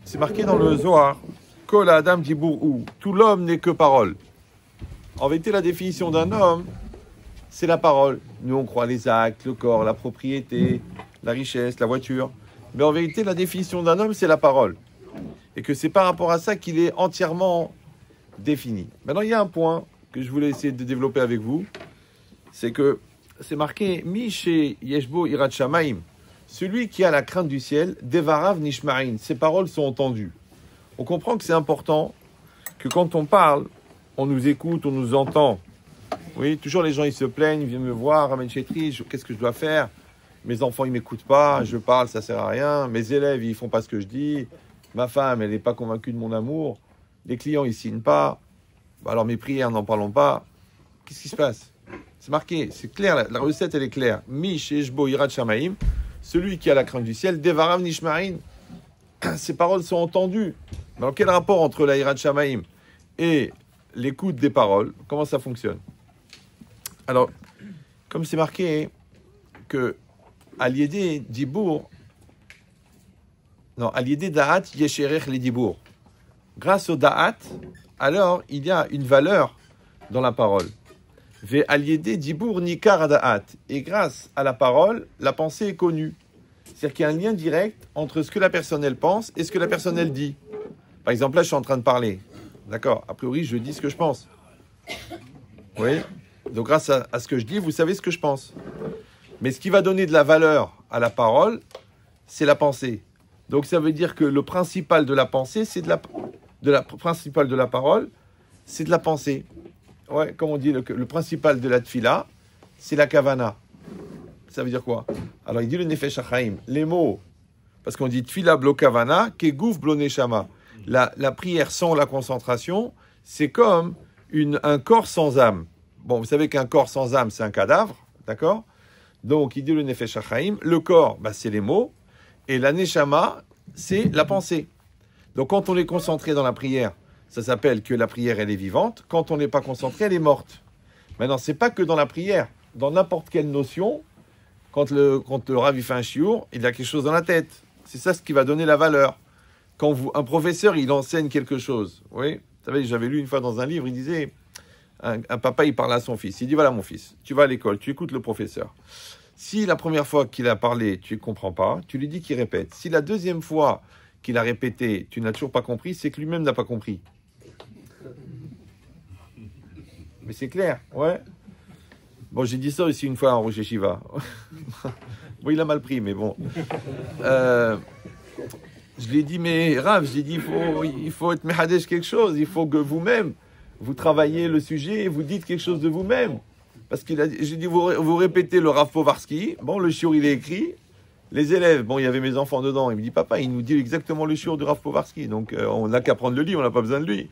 C'est marqué dans le Zohar. Kol Adam Dibourou. Tout l'homme n'est que parole. En vérité, la définition d'un homme, c'est la parole. Nous, on croit les actes, le corps, la propriété, la richesse, la voiture. Mais en vérité, la définition d'un homme, c'est la parole. Et que c'est par rapport à ça qu'il est entièrement défini. Maintenant, il y a un point que je voulais essayer de développer avec vous. C'est que c'est marqué Mi chez Yeshbo Irat Shamaim. Celui qui a la crainte du ciel, Devarav Nishmarin. Ses paroles sont entendues. On comprend que c'est important que quand on parle, on nous écoute, on nous entend. Oui, toujours les gens, ils se plaignent, ils viennent me voir, Ramen Chetri, qu'est-ce que je dois faire? Mes enfants, ils m'écoutent pas, je parle, ça sert à rien. Mes élèves, ils font pas ce que je dis. Ma femme, elle n'est pas convaincue de mon amour. Les clients, ils signent pas. Alors mes prières, n'en parlons pas. Qu'est-ce qui se passe? C'est marqué, c'est clair, la recette, elle est claire. Mi sheshbo irat shamaim, celui qui a la crainte du ciel, devarav nishmarin. Ces paroles sont entendues. Mais alors, quel rapport entre la irat shamaim et l'écoute des paroles? Comment ça fonctionne? Alors, comme c'est marqué que Aliédé Dibour, non, Aliédé Da'at Yesherech les Dibour. Grâce au Da'at, alors il y a une valeur dans la parole. Ve Aliédé Dibour Nikar Da'at. Et grâce à la parole, la pensée est connue. C'est-à-dire qu'il y a un lien direct entre ce que la personne elle pense et ce que la personne elle dit. Par exemple, là, je suis en train de parler. D'accord? A priori, je dis ce que je pense. Oui? Donc, grâce à ce que je dis, vous savez ce que je pense. Mais ce qui va donner de la valeur à la parole, c'est la pensée. Donc, ça veut dire que le principal de la pensée, c'est principal de la parole, c'est de la pensée. Ouais, comme on dit, le principal de la tfila, c'est la kavana. Ça veut dire quoi? Alors, il dit le nefesh hachaim, les mots, parce qu'on dit tfila blo kavana, kegouf blo neshama. La prière sans la concentration, c'est comme un corps sans âme. Bon, vous savez qu'un corps sans âme, c'est un cadavre, d'accord? Donc, il dit le nefesh hachaim, le corps, c'est les mots, et la neshama, c'est la pensée. Donc, quand on est concentré dans la prière, ça s'appelle que la prière, elle est vivante. Quand on n'est pas concentré, elle est morte. Maintenant, c'est pas que dans la prière. Dans n'importe quelle notion, quand le Rav il fait un chiour, il a quelque chose dans la tête. C'est ça ce qui va donner la valeur. Quand un professeur, il enseigne quelque chose. Oui, vous savez, j'avais lu une fois dans un livre, il disait, un papa, il parle à son fils. Il dit, voilà mon fils, tu vas à l'école, tu écoutes le professeur. Si la première fois qu'il a parlé, tu ne comprends pas, tu lui dis qu'il répète. Si la deuxième fois qu'il a répété, tu n'as toujours pas compris, c'est que lui-même n'a pas compris. Mais c'est clair, ouais. Bon, j'ai dit ça aussi une fois en Rosh Yeshiva. Bon, il a mal pris, mais bon. Je lui ai dit, mais Rav, je lui ai dit, il faut être mehadesh quelque chose. Il faut que vous-même, vous travaillez le sujet et vous dites quelque chose de vous-même. Parce j'ai dit, vous répétez le Rav Povarsky. Bon, le shiur, il est écrit. Les élèves, bon, il y avait mes enfants dedans. Il me dit, papa, il nous dit exactement le shiur du Rav Povarsky. Donc, on n'a qu'à prendre le livre, on n'a pas besoin de lui.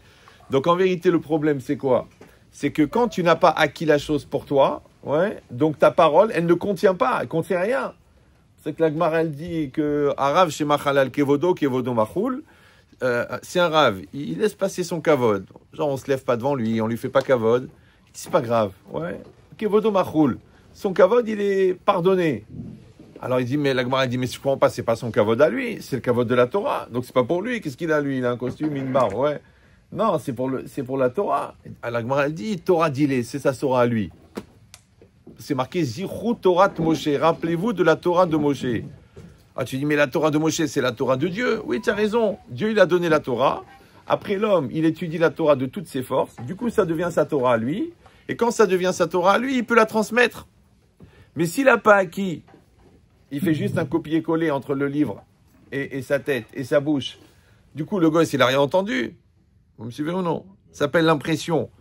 Donc, en vérité, le problème, c'est quoi? C'est que quand tu n'as pas acquis la chose pour toi, ouais, donc ta parole, elle ne contient pas, elle ne contient rien. C'est que la Gemara, elle dit que Arav chez Machalal Kevodo Machoul, c'est un Rav, il laisse passer son kavod. Genre, on ne se lève pas devant lui, on ne lui fait pas kavod. Il dit, c'est pas grave, ouais. Kevodo Machoul, son kavod, il est pardonné. Alors il dit, mais la Gemara, elle dit, mais je ne comprends pas, c'est pas son kavod à lui, c'est le kavod de la Torah. Donc c'est pas pour lui, qu'est-ce qu'il a lui? Il a un costume, une barbe, ouais. Non, c'est pour la Torah. Alors la Gemara, elle dit, Torah dilé, c'est sa Torah à lui. C'est marqué Zichru Torah de Moshe. Rappelez-vous de la Torah de Moshe. Ah, tu dis, mais la Torah de Moshe, c'est la Torah de Dieu. Oui, tu as raison. Dieu, il a donné la Torah. Après, l'homme, il étudie la Torah de toutes ses forces. Du coup, ça devient sa Torah à lui. Et quand ça devient sa Torah à lui, il peut la transmettre. Mais s'il n'a pas acquis, il fait juste un copier-coller entre le livre et sa tête et sa bouche. Du coup, le gosse, il n'a rien entendu. Vous me suivez ou non? Ça s'appelle l'impression.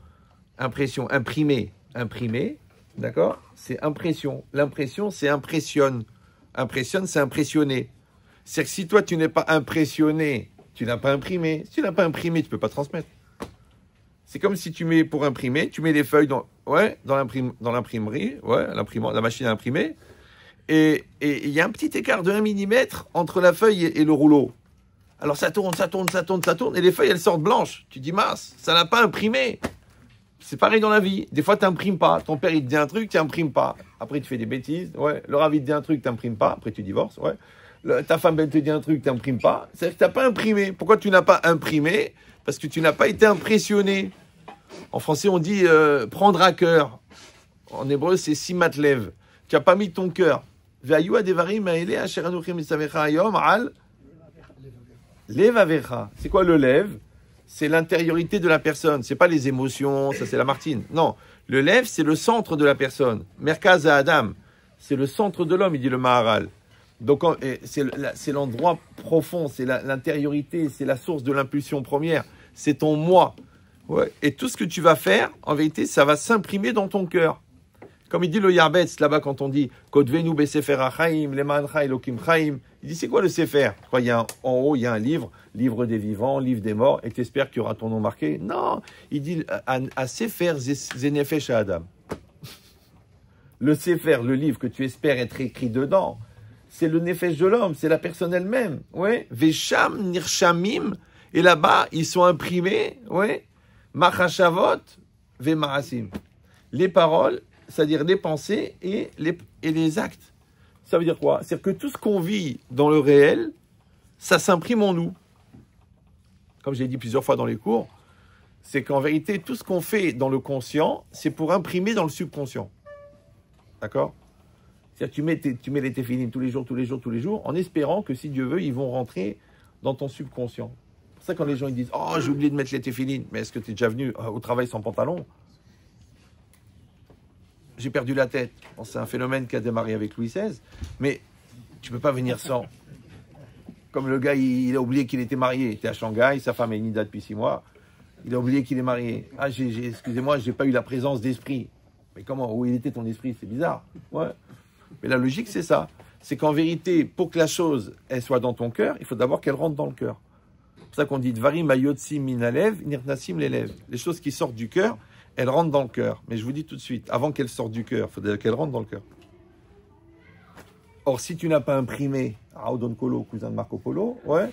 Impression, imprimer. Imprimer. D'accord? C'est impression. L'impression, c'est impressionne. Impressionne, c'est impressionner. C'est que si toi, tu n'es pas impressionné, tu n'as pas imprimé. Si tu n'as pas imprimé, tu ne peux pas transmettre. C'est comme si tu mets, pour imprimer, tu mets les feuilles dans l'imprimerie, la machine à imprimer, et il y a un petit écart de 1 mm entre la feuille et le rouleau. Alors ça tourne, et les feuilles, elles sortent blanches. Tu dis, mince, ça n'a pas imprimé. C'est pareil dans la vie. Des fois, tu n'imprimes pas. Ton père, il te dit un truc, tu n'imprimes pas. Après, tu fais des bêtises. Ouais. Le Rav, il te dit un truc, tu n'imprimes pas. Après, tu divorces. Ouais. Ta femme, elle te dit un truc, tu n'imprimes pas. C'est-à-dire que tu n'as pas imprimé. Pourquoi tu n'as pas imprimé? Parce que tu n'as pas été impressionné. En français, on dit prendre à cœur. En hébreu, c'est simatlev. Tu n'as pas mis ton cœur. C'est quoi le lève? C'est l'intériorité de la personne. C'est pas les émotions, ça c'est la Martine. Non, le lève, c'est le centre de la personne. Merkaz à Adam, c'est le centre de l'homme, il dit le Maharal. Donc c'est l'endroit profond, c'est l'intériorité, c'est la source de l'impulsion première. C'est ton moi. Ouais. Et tout ce que tu vas faire, en vérité, ça va s'imprimer dans ton cœur. Comme il dit le Yarbetz, là-bas, quand on dit « Kodvenu besefer hachaim, lemancha elokim chaim », il dit « C'est quoi le sefer ?» En haut, il y a un livre des vivants, livre des morts, et tu espères qu'il y aura ton nom marqué. Non, il dit « À sefer zenefesh adam ». Le sefer, le livre que tu espères être écrit dedans, c'est le nefesh de l'homme, c'est la personne elle-même. Ouais. Vesham nirshamim, et là-bas, ils sont imprimés, ouais. Machashavot vemaasim. Les paroles, c'est-à-dire les pensées et les actes. Ça veut dire quoi? C'est-à-dire que tout ce qu'on vit dans le réel, ça s'imprime en nous. Comme j'ai dit plusieurs fois dans les cours, c'est qu'en vérité, tout ce qu'on fait dans le conscient, c'est pour imprimer dans le subconscient. D'accord? C'est-à-dire que tu mets les téphilines tous les jours, en espérant que si Dieu veut, ils vont rentrer dans ton subconscient. C'est pour ça que quand les gens ils disent « Oh, j'ai oublié de mettre les téphilines », mais est-ce que tu es déjà venu au travail sans pantalon? J'ai perdu la tête. Bon, c'est un phénomène qui a démarré avec Louis XVI, mais tu ne peux pas venir sans. Comme le gars, il a oublié qu'il était marié. Il était à Shanghai, sa femme est Nida depuis 6 mois. Il a oublié qu'il est marié. Ah, excusez-moi, j'ai pas eu la présence d'esprit. Mais comment? Où il était ton esprit? C'est bizarre. Ouais. Mais la logique, c'est ça. C'est qu'en vérité, pour que la chose elle soit dans ton cœur, il faut d'abord qu'elle rentre dans le cœur. C'est pour ça qu'on dit Dvarim ayotsim minalev, nirnasim l'élève. Les choses qui sortent du cœur, elles rentrent dans le cœur. Mais je vous dis tout de suite, avant qu'elles sortent du cœur, il faudrait qu'elles rentrent dans le cœur. Or, si tu n'as pas imprimé, Raoudon Kolo, cousin de Marco Polo, ouais,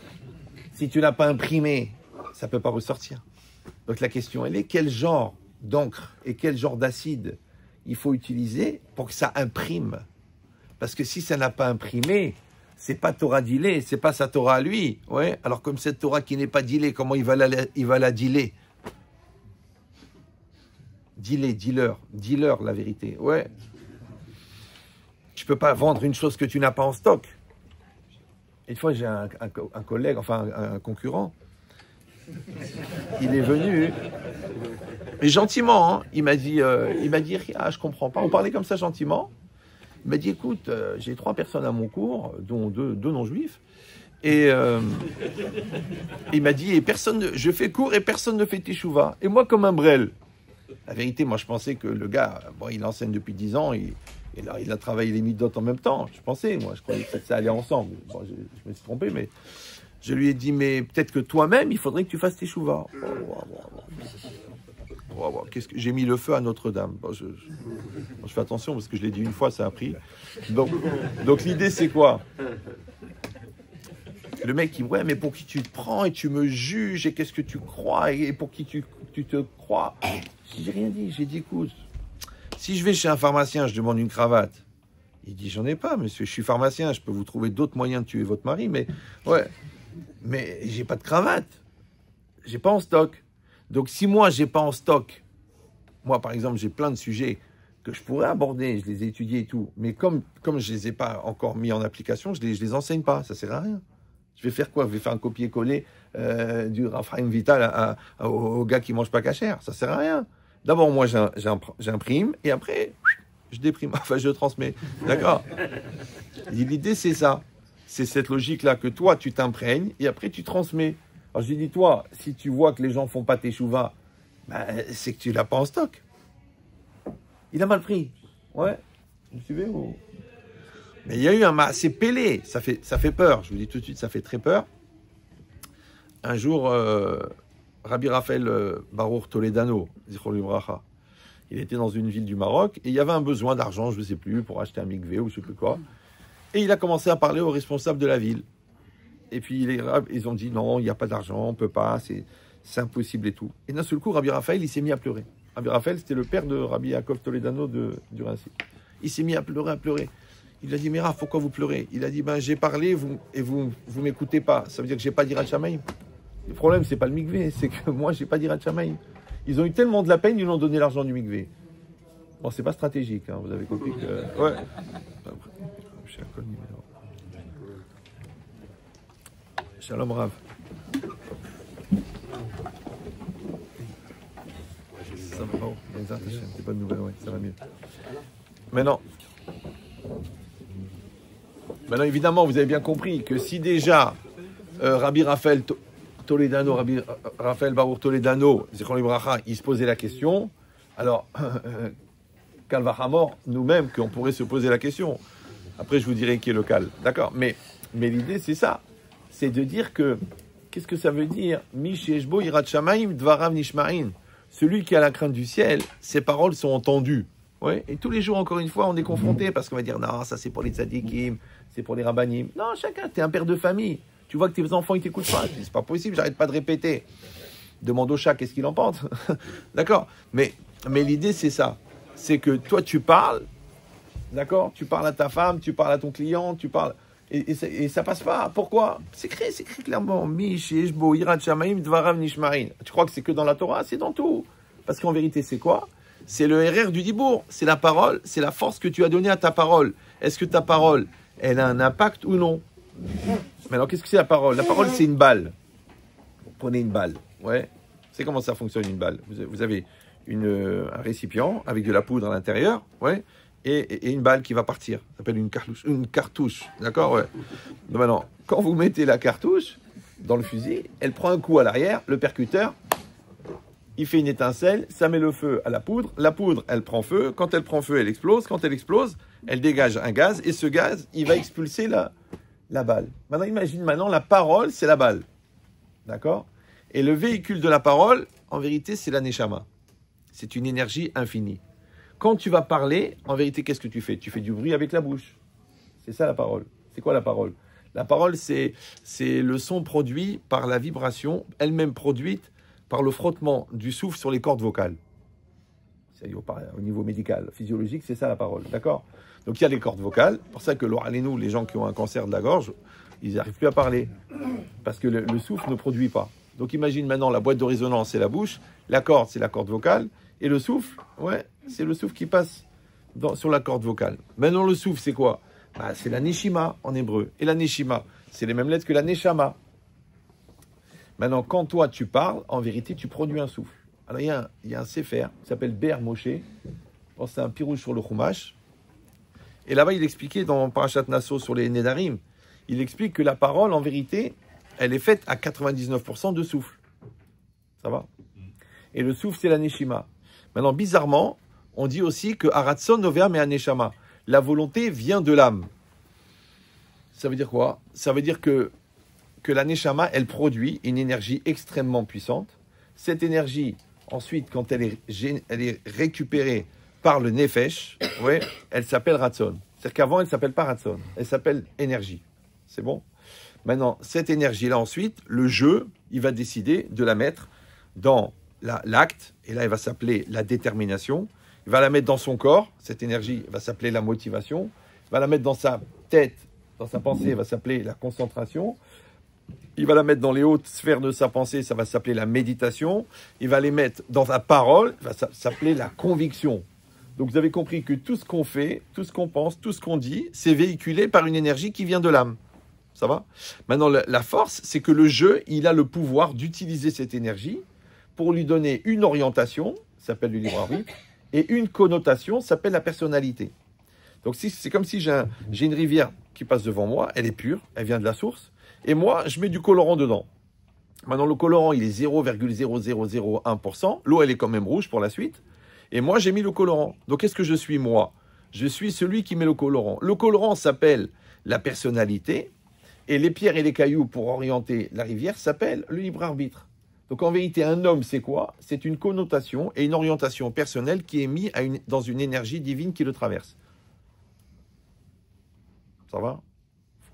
si tu n'as pas imprimé, ça ne peut pas ressortir. Donc la question, elle est quel genre d'encre et quel genre d'acide il faut utiliser pour que ça imprime? Parce que si ça n'a pas imprimé, c'est pas Torah dilée, c'est pas sa Torah à lui. Ouais. Alors comme cette Torah qui n'est pas dilée, comment il va la diler? Dealer, la vérité. Ouais. Tu peux pas vendre une chose que tu n'as pas en stock. Une fois, j'ai un collègue, enfin un concurrent. Il est venu, mais gentiment, hein, il m'a dit, ah, je comprends pas. On parlait comme ça gentiment. Il m'a dit, écoute, j'ai 3 personnes à mon cours, dont 2 non-juifs. Et il m'a dit, je fais cours et personne ne fait teshuva. Et moi, comme un brel. La vérité, moi, je pensais que le gars, bon, il enseigne depuis 10 ans, et là, il a travaillé les midot en même temps. Je croyais que ça allait ensemble. Bon, je me suis trompé, mais je lui ai dit, mais peut-être que toi-même, il faudrait que tu fasses teshuva. J'ai mis le feu à Notre-Dame. Bon, je fais attention parce que je l'ai dit une fois, ça a pris. Donc l'idée, c'est quoi? Le mec, il dit, ouais, mais pour qui tu te prends et tu me juges et qu'est-ce que tu crois et pour qui tu te crois? J'ai rien dit. J'ai dit, écoute, si je vais chez un pharmacien, je demande une cravate. Il dit, j'en ai pas, monsieur, je suis pharmacien, je peux vous trouver d'autres moyens de tuer votre mari, mais j'ai pas de cravate. J'ai pas en stock. Donc, si moi, j'ai pas en stock, moi, par exemple, j'ai plein de sujets que je pourrais aborder, je les ai étudiés et tout, mais comme je les ai pas encore mis en application, je les enseigne pas, ça sert à rien. Je vais faire quoi? Je vais faire un copier-coller du Raphaël Vital au gars qui mange pas cachère, ça sert à rien. D'abord, moi, j'imprime, et après, je déprime, enfin, je transmets. D'accord? L'idée, c'est ça. C'est cette logique-là que toi, tu t'imprègnes, et après, tu transmets. Alors, je dis, toi, si tu vois que les gens font pas tes chouvas, c'est que tu l'as pas en stock. Il a mal pris. Ouais. Vous me suivez ou... Mais il y a eu c'est pélé. Ça fait peur. Je vous dis tout de suite, ça fait très peur. Un jour, Rabbi Raphaël Baruch Toledano, Zichron Livracha, il était dans une ville du Maroc et il y avait un besoin d'argent, je ne sais plus, pour acheter un mikvé ou je ne sais plus quoi. Et il a commencé à parler aux responsables de la ville. Et puis ils ont dit non, il n'y a pas d'argent, on ne peut pas, c'est impossible et tout. Et d'un seul coup, Rabbi Raphaël, il s'est mis à pleurer. Rabbi Raphaël, c'était le père de Rabbi Yaakov Toledano du Rinci. Il s'est mis à pleurer, à pleurer. Il a dit, mais Rav, pourquoi vous pleurez? Il a dit, ben, j'ai parlé et vous m'écoutez pas. Ça veut dire que j'ai pas d'Irat Shamayim. Le problème, c'est pas le mikvé, c'est que moi, j'ai pas d'Irat Shamayim. Ils ont eu tellement de la peine, ils lui ont donné l'argent du mikvé. Bon, c'est pas stratégique, hein, vous avez compris que... Ouais. Shalom Rav. Ça va, oh, c'est pas de nouvelles, ouais, ça va mieux. Maintenant, évidemment, vous avez bien compris que si déjà Rabbi Raphaël Toledano, Rabbi Raphaël Baruch Toledano, Zichron Libracha, il se posait la question, alors, Calvahamor, nous-mêmes, qu'on pourrait se poser la question. Après, je vous dirai qui est le cal. D'accord? Mais l'idée, c'est ça. C'est de dire que, qu'est-ce que ça veut dire? Misheshbo Irat Shamaim Dvarav Nishma'in. Celui qui a la crainte du ciel, ses paroles sont entendues. Ouais. Et tous les jours, encore une fois, on est confronté parce qu'on va dire, non, ça c'est pour les tzadikim, c'est pour les rabbanim. Non, chacun, t'es un père de famille. Tu vois que tes enfants, ils t'écoutent pas. C'est pas possible, j'arrête pas de répéter. Demande au chat qu'est-ce qu'il en pense. D'accord? Mais l'idée, c'est ça. C'est que toi, tu parles, d'accord? Tu parles à ta femme, tu parles à ton client, tu parles... Et ça passe pas. Pourquoi? C'est écrit clairement. Misheshbo Irat Shamaim Dvarav Nishmarin. Tu crois que c'est que dans la Torah? C'est dans tout. Parce qu'en vérité, c'est quoi? C'est le RR du Dibour. C'est la parole, c'est la force que tu as donnée à ta parole. Est-ce que ta parole, elle a un impact ou non? Mais alors, qu'est-ce que c'est la parole? La parole, c'est une balle. Vous prenez une balle. Ouais. C'est comment ça fonctionne une balle? Vous avez un récipient avec de la poudre à l'intérieur. Ouais. Et une balle qui va partir. Ça s'appelle une cartouche. D'accord? Ouais. Donc maintenant, quand vous mettez la cartouche dans le fusil, elle prend un coup à l'arrière, le percuteur, il fait une étincelle, ça met le feu à la poudre. La poudre, elle prend feu. Quand elle prend feu, elle explose. Quand elle explose, elle dégage un gaz. Et ce gaz, il va expulser la balle. Maintenant, imagine la parole, c'est la balle. D'accord? Et le véhicule de la parole, en vérité, c'est la neshama. C'est une énergie infinie. Quand tu vas parler, en vérité, qu'est-ce que tu fais? Tu fais du bruit avec la bouche. C'est ça la parole. C'est quoi la parole? La parole, c'est le son produit par la vibration, elle-même produite par le frottement du souffle sur les cordes vocales. C'est au niveau médical, physiologique, c'est ça la parole. D'accord? Donc il y a les cordes vocales. C'est pour ça que les gens qui ont un cancer de la gorge, ils n'arrivent plus à parler. Parce que le souffle ne produit pas. Donc imagine maintenant la boîte de résonance, c'est la bouche. La corde, c'est la corde vocale. Et le souffle, ouais, c'est le souffle qui passe sur la corde vocale. Maintenant, le souffle, c'est quoi? C'est la neshima en hébreu. Et la neshima, c'est les mêmes lettres que la neshama. Maintenant, quand toi, tu parles, en vérité, tu produis un souffle. Alors, il y a un sefer qui s'appelle Ber Moshe. C'est un pirouge sur le Chumash. Et là-bas, il expliquait dans Parashat Nasso sur les Nedarim, il explique que la parole, en vérité, elle est faite à 99% de souffle. Ça va? Et le souffle, c'est la neshima. Maintenant, bizarrement, on dit aussi que Aratson Nover me Aneshama. La volonté vient de l'âme. Ça veut dire quoi? Ça veut dire que la Neshama, elle produit une énergie extrêmement puissante. Cette énergie, ensuite, quand elle est récupérée par le Nefesh, ouais, elle s'appelle Ratson. C'est-à-dire qu'avant, elle ne s'appelle pas Ratson. Elle s'appelle énergie. C'est bon? Maintenant, cette énergie-là, ensuite, le jeu, il va décider de la mettre dans l'acte, et là, il va s'appeler la détermination. Il va la mettre dans son corps, cette énergie va s'appeler la motivation. Il va la mettre dans sa tête, dans sa pensée, va s'appeler la concentration. Il va la mettre dans les hautes sphères de sa pensée, ça va s'appeler la méditation. Il va les mettre dans sa parole, ça va s'appeler la conviction. Donc vous avez compris que tout ce qu'on fait, tout ce qu'on pense, tout ce qu'on dit, c'est véhiculé par une énergie qui vient de l'âme. Ça va? Maintenant, la force, c'est que le jeu, il a le pouvoir d'utiliser cette énergie pour lui donner une orientation, ça s'appelle le libre arbitre, et une connotation, ça s'appelle la personnalité. Donc c'est comme si j'ai une rivière qui passe devant moi, elle est pure, elle vient de la source, et moi, je mets du colorant dedans. Maintenant, le colorant, il est 0,0001%, l'eau, elle est quand même rouge pour la suite, et moi, j'ai mis le colorant. Donc, qu'est-ce que je suis, moi? Je suis celui qui met le colorant. Le colorant s'appelle la personnalité, et les pierres et les cailloux pour orienter la rivière s'appellent le libre arbitre. Donc en vérité, un homme, c'est quoi? C'est une connotation et une orientation personnelle qui est mise dans une énergie divine qui le traverse. Ça va?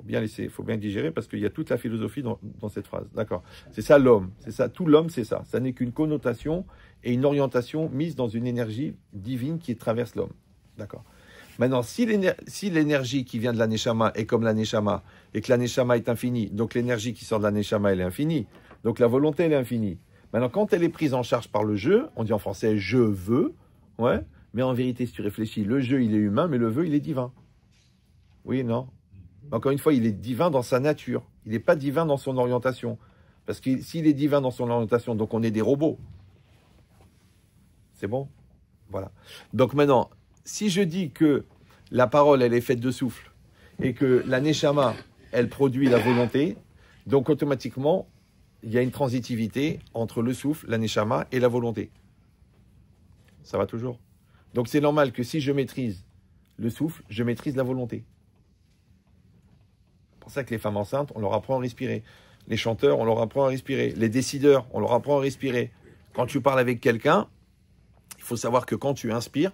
Il faut bien digérer parce qu'il y a toute la philosophie dans cette phrase. D'accord? C'est ça l'homme. C'est ça. Tout l'homme, c'est ça. Ça n'est qu'une connotation et une orientation mise dans une énergie divine qui traverse l'homme. D'accord? Maintenant, si l'énergie qui vient de la Neshama est comme la Neshama, et que la Neshama est infinie, donc l'énergie qui sort de la Neshama, elle est infinie, donc la volonté, elle est infinie. Maintenant, quand elle est prise en charge par le jeu, on dit en français « je veux », ouais, mais en vérité, si tu réfléchis, le jeu, il est humain, mais le vœu, il est divin. Oui, non? Encore une fois, il est divin dans sa nature. Il n'est pas divin dans son orientation. Parce que s'il est divin dans son orientation, donc on est des robots. C'est bon? Voilà. Donc maintenant, si je dis que la parole, elle est faite de souffle, et que la Neshama, elle produit la volonté, donc automatiquement, il y a une transitivité entre le souffle, la Neshama et la volonté. Ça va toujours? Donc c'est normal que si je maîtrise le souffle, je maîtrise la volonté. C'est pour ça que les femmes enceintes, on leur apprend à respirer. Les chanteurs, on leur apprend à respirer. Les décideurs, on leur apprend à respirer. Quand tu parles avec quelqu'un, il faut savoir que quand tu inspires,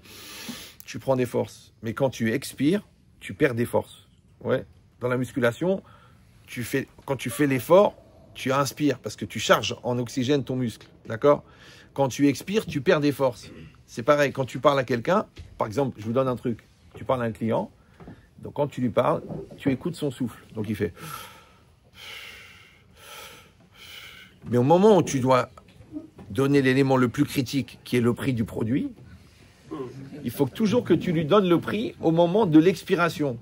tu prends des forces. Mais quand tu expires, tu perds des forces. Ouais. Dans la musculation, quand tu fais l'effort, tu inspires parce que tu charges en oxygène ton muscle. D'accord? Quand tu expires, tu perds des forces. C'est pareil, quand tu parles à quelqu'un, par exemple, je vous donne un truc. Tu parles à un client, donc quand tu lui parles, tu écoutes son souffle. Donc il fait... Mais au moment où tu dois donner l'élément le plus critique, qui est le prix du produit, il faut toujours que tu lui donnes le prix au moment de l'expiration.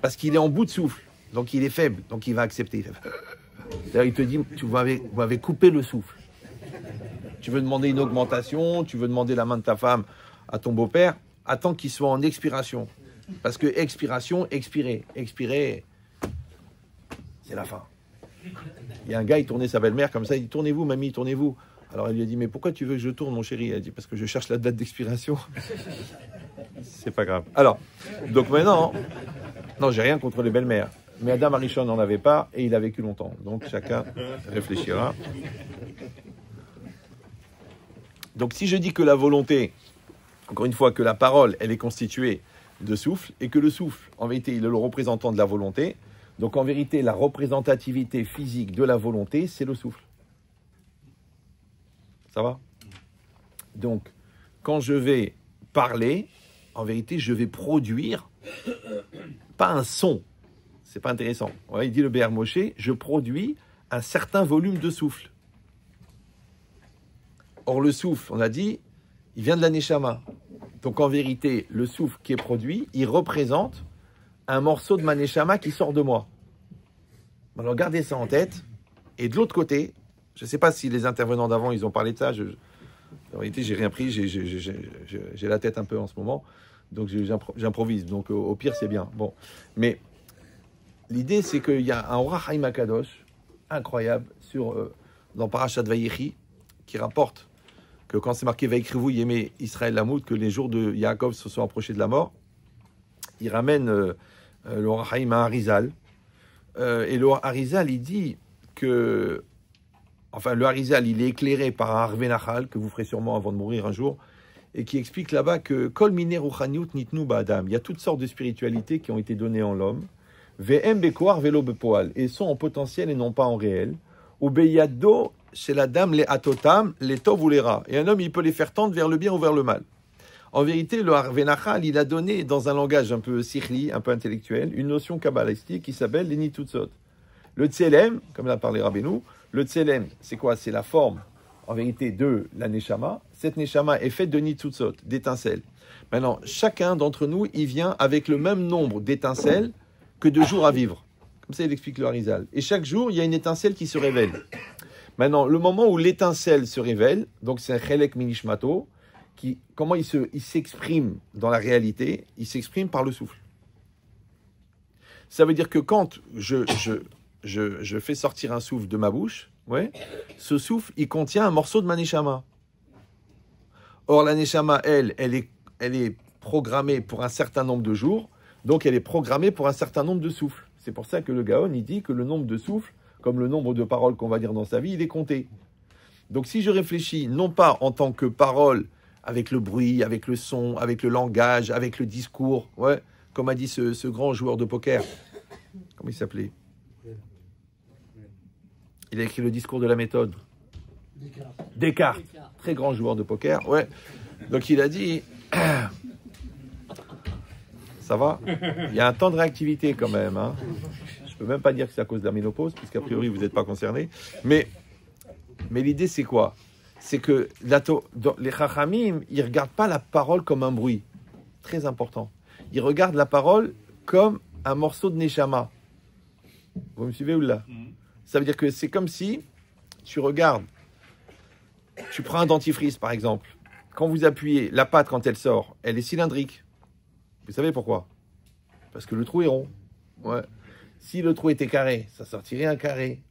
Parce qu'il est en bout de souffle, donc il est faible, donc il va accepter. C'est-à-dire, il te dit, vous m'avez coupé le souffle. Tu veux demander une augmentation, tu veux demander la main de ta femme à ton beau-père, attends qu'il soit en expiration. Parce que expiration, expirer, c'est la fin. Il y a un gars, il tournait sa belle-mère comme ça, il dit, tournez-vous, mamie, tournez-vous. Alors elle lui a dit, mais pourquoi tu veux que je tourne, mon chéri? Elle a dit, parce que je cherche la date d'expiration. C'est pas grave. Alors, donc maintenant, non, j'ai rien contre les belles-mères. Mais Adam Arishon n'en avait pas et il a vécu longtemps. Donc chacun réfléchira. Donc si je dis que la volonté, encore une fois, que la parole, elle est constituée de souffle, et que le souffle, en vérité, il est le représentant de la volonté, donc en vérité, la représentativité physique de la volonté, c'est le souffle. Ça va? Donc, quand je vais parler, en vérité, je vais produire, pas un son, c'est pas intéressant. Ouais, il dit le Béher Moshe, je produis un certain volume de souffle. Or, le souffle, on a dit, il vient de la Neshama. Donc, en vérité, le souffle qui est produit, il représente un morceau de ma Neshama qui sort de moi. Alors, gardez ça en tête. Et de l'autre côté, je ne sais pas si les intervenants d'avant, ils ont parlé de ça. En réalité, j'ai rien pris. J'ai la tête un peu en ce moment. Donc, j'improvise. Donc, au pire, c'est bien. Bon. Mais l'idée, c'est qu'il y a un Orach Chaim Akadosh incroyable dans Parashat Vayechi qui rapporte que quand c'est marqué Vaïkrivou Yémé Israël Lamoud, que les jours de Yaakov se sont approchés de la mort, il ramène le Orach Chaim à Arizal. Et le Arizal, il dit que... Enfin, le Arizal, il est éclairé par un Harvé Nachal, que vous ferez sûrement avant de mourir un jour, et qui explique là-bas que Kol Miner Ruchaniut Nitnu Ba'adam. Il y a toutes sortes de spiritualités qui ont été données en l'homme. Ve'em Bekoar Velo Bepoal. Et sont en potentiel et non pas en réel. Ou Beyado chez la dame les atotam, les tov ou les rats. Et un homme, il peut les faire tendre vers le bien ou vers le mal. En vérité, le Harvé Nachal, il a donné, dans un langage un peu sikhli, un peu intellectuel, une notion kabbalistique qui s'appelle les nitutzot. Le tselem, comme l'a parlé Rabbeinu, le tselem, c'est quoi? C'est la forme, en vérité, de la neshama. Cette neshama est faite de nitutzot, d'étincelles. Maintenant, chacun d'entre nous, il vient avec le même nombre d'étincelles que de jours à vivre. Comme ça, il explique le Harizal. Et chaque jour, il y a une étincelle qui se révèle. Maintenant, le moment où l'étincelle se révèle, donc c'est un chelek minishmato, comment il s'exprime dans la réalité? Il s'exprime par le souffle. Ça veut dire que quand je fais sortir un souffle de ma bouche, ouais, ce souffle, il contient un morceau de ma neshama. Or, la neshama, elle est programmée pour un certain nombre de jours, donc elle est programmée pour un certain nombre de souffles. C'est pour ça que le Gaon, il dit que le nombre de souffles, comme le nombre de paroles qu'on va dire dans sa vie, il est compté. Donc si je réfléchis, non pas en tant que parole, avec le bruit, avec le son, avec le langage, avec le discours, ouais, comme a dit ce grand joueur de poker, comment il s'appelait? Il a écrit le discours de la méthode. Descartes. Très grand joueur de poker, ouais. Donc il a dit, Ça va? Il y a un temps de réactivité quand même. Hein. Je ne peux même pas dire que c'est à cause de la ménopause, puisqu'a priori vous n'êtes pas concerné. Mais l'idée c'est quoi? C'est que les Chachamim, ils ne regardent pas la parole comme un bruit. Très important. Ils regardent la parole comme un morceau de Neshama. Vous me suivez ou là? Ça veut dire que c'est comme si tu regardes, tu prends un dentifrice par exemple. Quand vous appuyez, la pâte quand elle sort, elle est cylindrique. Vous savez pourquoi? Parce que le trou est rond. Ouais. Si le trou était carré, ça sortirait un carré.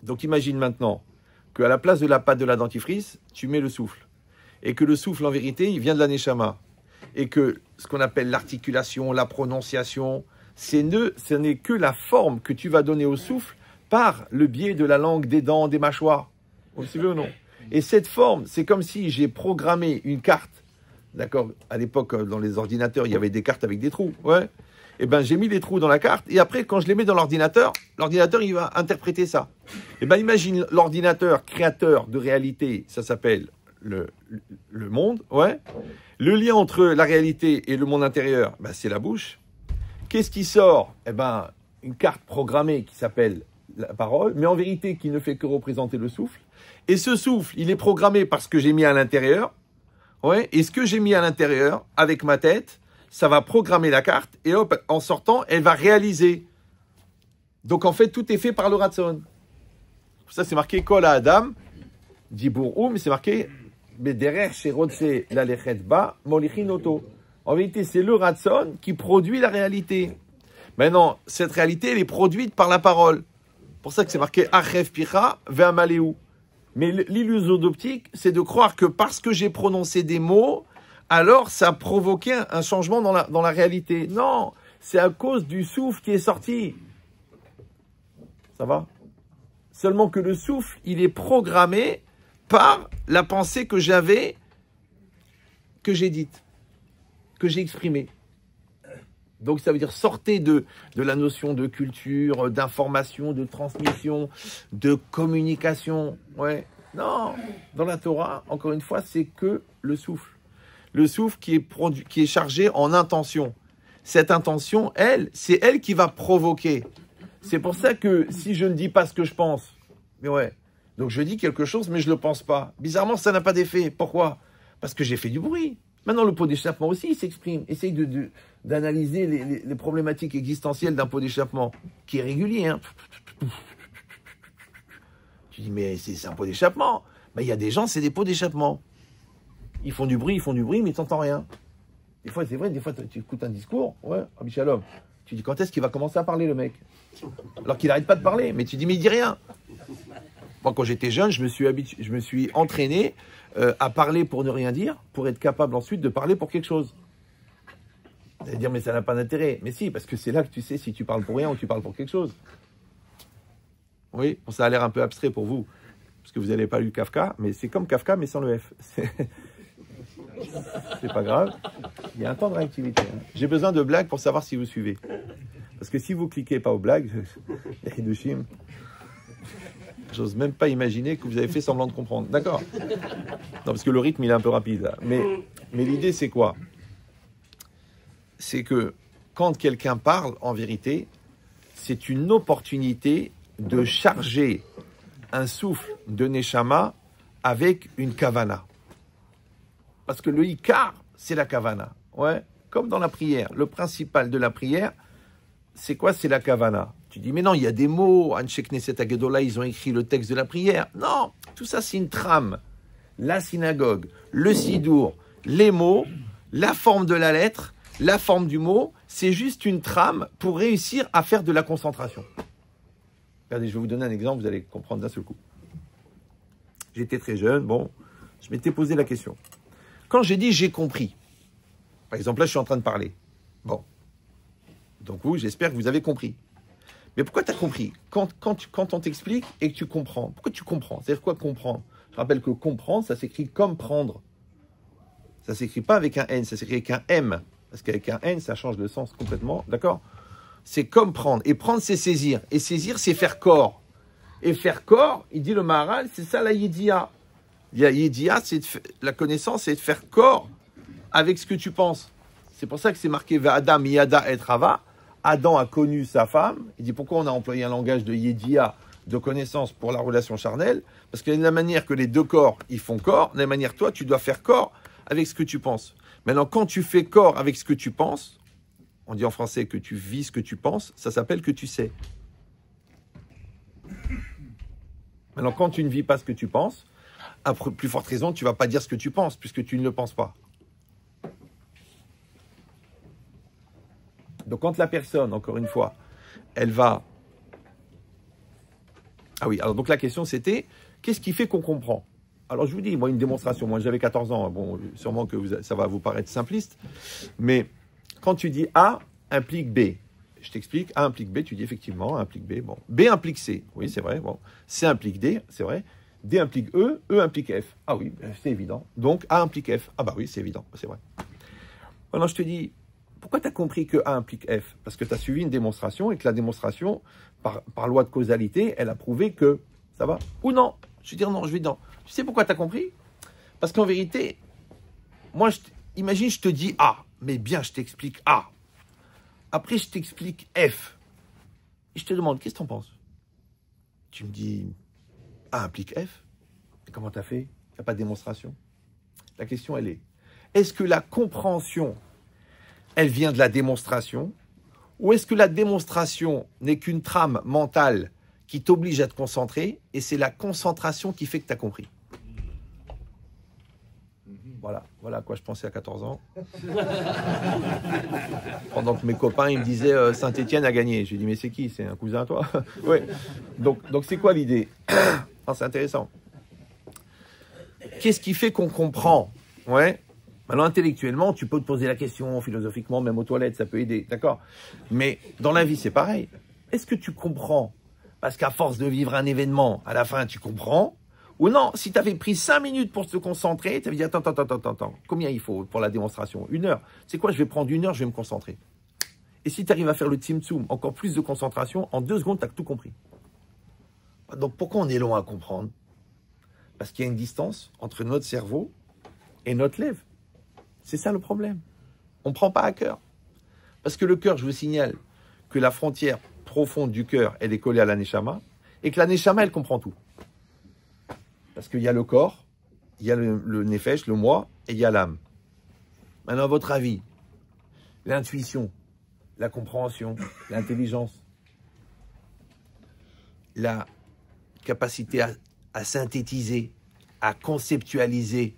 Donc imagine maintenant qu'à la place de la pâte de la dentifrice, tu mets le souffle. Et que le souffle, en vérité, il vient de la neshama. Et que ce qu'on appelle l'articulation, la prononciation, ce n'est que la forme que tu vas donner au souffle par le biais de la langue, des dents, des mâchoires. Vous le suivez ou non? Et cette forme, c'est comme si j'ai programmé une carte. D'accord? À l'époque, dans les ordinateurs, il y avait des cartes avec des trous. Ouais. Eh bien, j'ai mis les trous dans la carte. Et après, quand je les mets dans l'ordinateur, il va interpréter ça. Eh bien, imagine l'ordinateur créateur de réalité, ça s'appelle le monde. Ouais. Le lien entre la réalité et le monde intérieur, ben, c'est la bouche. Qu'est-ce qui sort? Eh ben, une carte programmée qui s'appelle la parole, mais en vérité qui ne fait que représenter le souffle. Et ce souffle, il est programmé par ce que j'ai mis à l'intérieur. Ouais. Et ce que j'ai mis à l'intérieur, avec ma tête, ça va programmer la carte. Et hop, en sortant, elle va réaliser. Donc en fait, tout est fait par le Ratson. Ça, c'est marqué Kol Adam, Dibourou, mais c'est marqué Bederer Sherodse Lalechet Ba Molichinoto. En vérité, c'est le Ratson qui produit la réalité. Maintenant, cette réalité, elle est produite par la parole. C'est pour ça que c'est marqué Achef Picha Ve'amaleu. Mais l'illusion d'optique, c'est de croire que parce que j'ai prononcé des mots, alors ça a provoqué un changement dans la réalité. Non, c'est à cause du souffle qui est sorti. Ça va? Seulement que le souffle, il est programmé par la pensée que j'avais, que j'ai dite, que j'ai exprimée. Donc ça veut dire sortez de la notion de culture, d'information, de transmission, de communication. Ouais. Non, dans la Torah, encore une fois, c'est que le souffle. Le souffle qui est chargé en intention. Cette intention, c'est elle qui va provoquer. C'est pour ça que si je ne dis pas ce que je pense, mais ouais, donc je dis quelque chose, mais je ne le pense pas. Bizarrement, ça n'a pas d'effet. Pourquoi? Parce que j'ai fait du bruit. Maintenant, le pot d'échappement aussi, il s'exprime. Essaye d'analyser les problématiques existentielles d'un pot d'échappement, qui est régulier. Hein. Tu dis, mais c'est un pot d'échappement. Ben, il y a des gens, c'est des pots d'échappement. Ils font du bruit, mais tu n'entends rien. Des fois, c'est vrai, des fois, tu écoutes un discours, ouais, Rabbi Shalom. Tu dis, quand est-ce qu'il va commencer à parler, le mec? Alors qu'il n'arrête pas de parler, mais tu dis, mais il dit rien. Moi, quand j'étais jeune, je me suis entraîné à parler pour ne rien dire, pour être capable ensuite de parler pour quelque chose. Vous allez dire, mais ça n'a pas d'intérêt. Mais si, parce que c'est là que tu sais si tu parles pour rien ou tu parles pour quelque chose. Oui, bon, ça a l'air un peu abstrait pour vous, parce que vous n'avez pas lu Kafka, mais c'est comme Kafka, mais sans le F. C'est pas grave. Il y a un temps de réactivité. Hein. J'ai besoin de blagues pour savoir si vous suivez. Parce que si vous cliquez pas aux blagues, Hidushim, j'ose même pas imaginer que vous avez fait semblant de comprendre. D'accord? Non, parce que le rythme, il est un peu rapide. Là. Mais l'idée, c'est quoi? C'est que quand quelqu'un parle, en vérité, c'est une opportunité de charger un souffle de Neshama avec une kavana. Parce que le Ikar, c'est la kavana. Ouais. Comme dans la prière. Le principal de la prière, c'est quoi? C'est la kavana. Tu dis, mais non, il y a des mots. Anshe Knesset Agedola, ils ont écrit le texte de la prière. Non, tout ça, c'est une trame. La synagogue, le sidour, les mots, la forme de la lettre, la forme du mot, c'est juste une trame pour réussir à faire de la concentration. Regardez, je vais vous donner un exemple, vous allez comprendre d'un seul coup. J'étais très jeune, bon, je m'étais posé la question. Quand j'ai dit j'ai compris, par exemple là je suis en train de parler, bon, donc oui, j'espère que vous avez compris. Mais pourquoi tu as compris? Quand on t'explique et que tu comprends, pourquoi tu comprends? C'est-à-dire quoi comprendre? Je rappelle que comprendre, ça s'écrit comme prendre. Ça ne s'écrit pas avec un N, ça s'écrit avec un M. Parce qu'avec un N, ça change de sens complètement, d'accord? C'est comme prendre. Et prendre, c'est saisir. Et saisir, c'est faire corps. Et faire corps, il dit le Maharal, c'est ça la Yédia. La Yédia, c'est la connaissance, c'est de faire corps avec ce que tu penses. C'est pour ça que c'est marqué Adam Yada et Rava. Adam a connu sa femme. Il dit pourquoi on a employé un langage de Yedia, de connaissance pour la relation charnelle? Parce que de la manière que les deux corps, ils font corps, de la manière toi, tu dois faire corps avec ce que tu penses. Maintenant, quand tu fais corps avec ce que tu penses, on dit en français que tu vis ce que tu penses, ça s'appelle que tu sais. Maintenant, quand tu ne vis pas ce que tu penses, à plus forte raison, tu ne vas pas dire ce que tu penses, puisque tu ne le penses pas. Donc, quand la personne, encore une fois, elle va... Ah oui, alors donc la question c'était, qu'est-ce qui fait qu'on comprend? Alors je vous dis, moi une démonstration, moi j'avais 14 ans, bon, sûrement que ça va vous paraître simpliste, mais quand tu dis A implique B, je t'explique, A implique B, tu dis effectivement, A implique B, bon, B implique C, oui c'est vrai, bon, C implique D, c'est vrai, D implique E, E implique F, ah oui, c'est évident, donc A implique F, ah bah oui, c'est évident, c'est vrai. Maintenant je te dis, pourquoi tu as compris que A implique F? Parce que tu as suivi une démonstration et que la démonstration, par loi de causalité, elle a prouvé que ça va ou non. Je vais dire non, je vais dire non. Tu sais pourquoi tu as compris? Parce qu'en vérité, moi, imagine, je te dis A, mais bien, je t'explique A. Après, je t'explique F. Et je te demande, qu'est-ce que tu en penses? Tu me dis, A implique F. Et comment tu as fait? Il n'y a pas de démonstration. La question, elle est, est-ce que la compréhension, elle vient de la démonstration, ou est-ce que la démonstration n'est qu'une trame mentale qui t'oblige à te concentrer, et c'est la concentration qui fait que tu as compris? Voilà à quoi je pensais à 14 ans. Pendant que mes copains, ils me disaient Saint-Étienne a gagné. J'ai dit, mais c'est qui? C'est un cousin à toi? Oui. Donc c'est quoi l'idée? C'est intéressant. Qu'est-ce qui fait qu'on comprend? Ouais. Maintenant, intellectuellement, tu peux te poser la question, philosophiquement, même aux toilettes, ça peut aider, d'accord? Mais dans la vie, c'est pareil. Est-ce que tu comprends? Parce qu'à force de vivre un événement, à la fin, tu comprends? Ou non, si tu avais pris 5 minutes pour te concentrer, tu avais dit, attends, combien il faut pour la démonstration? 1 heure. C'est quoi? Je vais prendre 1 heure, je vais me concentrer. Et si tu arrives à faire le tzimtzum, encore plus de concentration, en 2 secondes, tu as tout compris. Donc, pourquoi on est long à comprendre? Parce qu'il y a une distance entre notre cerveau et notre lèvre. C'est ça le problème. On ne prend pas à cœur. Parce que le cœur, je vous signale que la frontière profonde du cœur, elle est collée à la neshama, et que la neshama, elle comprend tout. Parce qu'il y a le corps, il y a le nefesh, le moi, et il y a l'âme. Maintenant, à votre avis, l'intuition, la compréhension, l'intelligence, la capacité à synthétiser, à conceptualiser,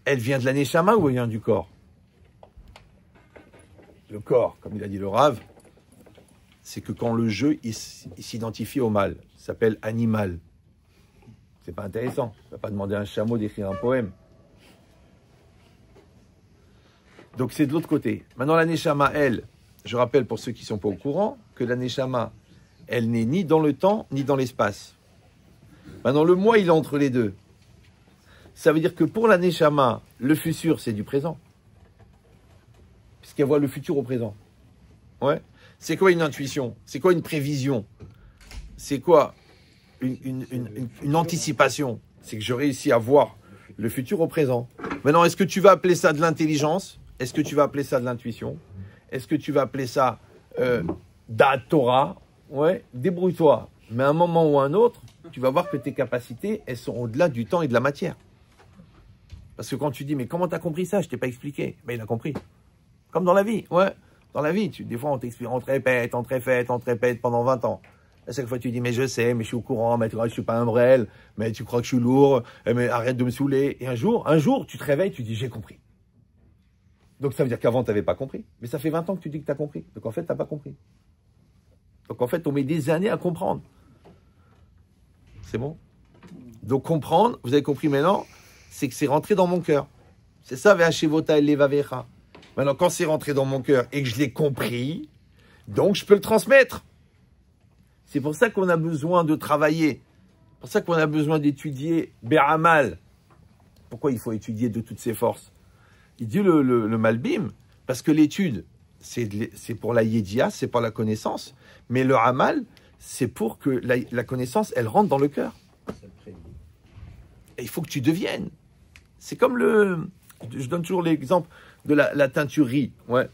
elle vient de la neshama ou elle vient du corps? Le corps, comme il a dit le Rav, c'est que quand le jeu il s'identifie au mal, ça s'appelle animal. C'est pas intéressant. Tu vas pas demander à un chameau d'écrire un poème. Donc c'est de l'autre côté. Maintenant la neshama, elle, je rappelle pour ceux qui sont pas au courant, que la neshama, elle n'est ni dans le temps, ni dans l'espace. Maintenant le moi, il est entre les deux. Ça veut dire que pour la neshama, le futur, c'est du présent. Puisqu'elle voit le futur au présent. Ouais. C'est quoi une intuition? C'est quoi une prévision? C'est quoi une anticipation? C'est que je réussis à voir le futur au présent. Maintenant, est-ce que tu vas appeler ça de l'intelligence? Est-ce que tu vas appeler ça de l'intuition? Est-ce que tu vas appeler ça d'A Torah? Ouais, débrouille-toi. Mais à un moment ou à un autre, tu vas voir que tes capacités, elles sont au-delà du temps et de la matière. Parce que quand tu dis, mais comment tu as compris ça? Je t'ai pas expliqué. Mais il a compris. Comme dans la vie, ouais. Dans la vie, des fois, on t'explique, on te répète pendant 20 ans. À chaque fois, tu dis, mais je sais, mais je suis au courant, mais tu crois que je suis pas un brel, mais tu crois que je suis lourd, mais arrête de me saouler. Et un jour, tu te réveilles, tu dis, j'ai compris. Donc, ça veut dire qu'avant, tu n'avais pas compris. Mais ça fait 20 ans que tu dis que tu as compris. Donc, en fait, tu n'as pas compris. Donc, en fait, on met des années à comprendre. C'est bon? Donc, comprendre, vous avez compris maintenant, c'est que c'est rentré dans mon cœur. C'est ça, Ve'ashevota el levavecha. Maintenant, quand c'est rentré dans mon cœur et que je l'ai compris, donc je peux le transmettre. C'est pour ça qu'on a besoin de travailler. C'est pour ça qu'on a besoin d'étudier Béramal. Pourquoi il faut étudier de toutes ses forces? Il dit le Malbim, parce que l'étude, c'est pour la Yedia, c'est pour la connaissance, mais le Amal, c'est pour que la connaissance, elle rentre dans le cœur. Et il faut que tu deviennes. C'est comme Je donne toujours l'exemple de la teinturerie. Ouais.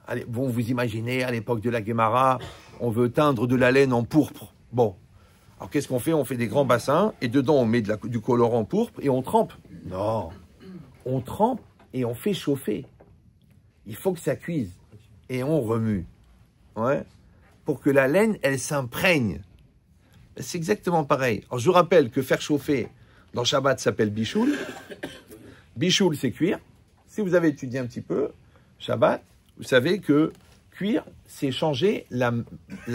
Allez, bon, vous imaginez, à l'époque de la Guémara, on veut teindre de la laine en pourpre. Bon. Alors, qu'est-ce qu'on fait? On fait des grands bassins et dedans, on met du colorant pourpre et on trempe. Non. On trempe et on fait chauffer. Il faut que ça cuise. Et on remue. Ouais. Pour que la laine, elle s'imprègne. C'est exactement pareil. Alors, je vous rappelle que faire chauffer dans Shabbat s'appelle bichoul. Bichoul, c'est cuire. Si vous avez étudié un petit peu Shabbat, vous savez que cuire, c'est changer la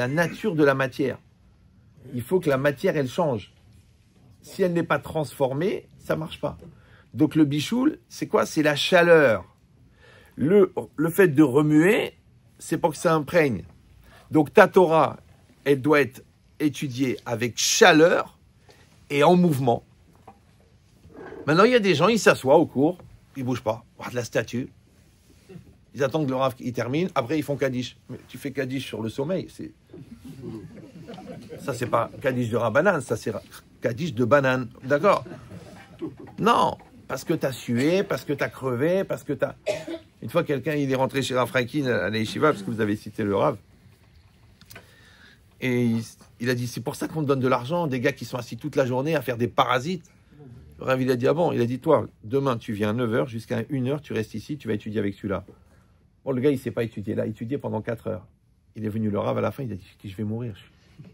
nature de la matière. Il faut que la matière, elle change. Si elle n'est pas transformée, ça ne marche pas. Donc le bichoul, c'est quoi? C'est la chaleur. Le fait de remuer, c'est pour que ça imprègne. Donc ta Torah, elle doit être étudiée avec chaleur et en mouvement. Maintenant, il y a des gens, ils s'assoient au cours, ils ne bougent pas. Regarde la statue. Ils attendent que le Rav il termine, après ils font Kaddish. Mais tu fais Kaddish sur le sommeil, ça c'est pas Kaddish de Rabbanan, ça c'est Kaddish de banane, d'accord? Non, parce que tu as sué, parce que tu as crevé, parce que tu as... Une fois quelqu'un il est rentré chez Rav Frankin à la Yeshiva, parce que vous avez cité le Rav, et il a dit, c'est pour ça qu'on te donne de l'argent, des gars qui sont assis toute la journée à faire des parasites. Le Rav il a dit, ah bon? Il a dit, toi, demain tu viens à 9h, jusqu'à 1h, tu restes ici, tu vas étudier avec celui-là. Bon, le gars, il ne s'est pas étudié là, il a étudié pendant 4 heures. Il est venu le Rav à la fin, il a dit, je vais mourir,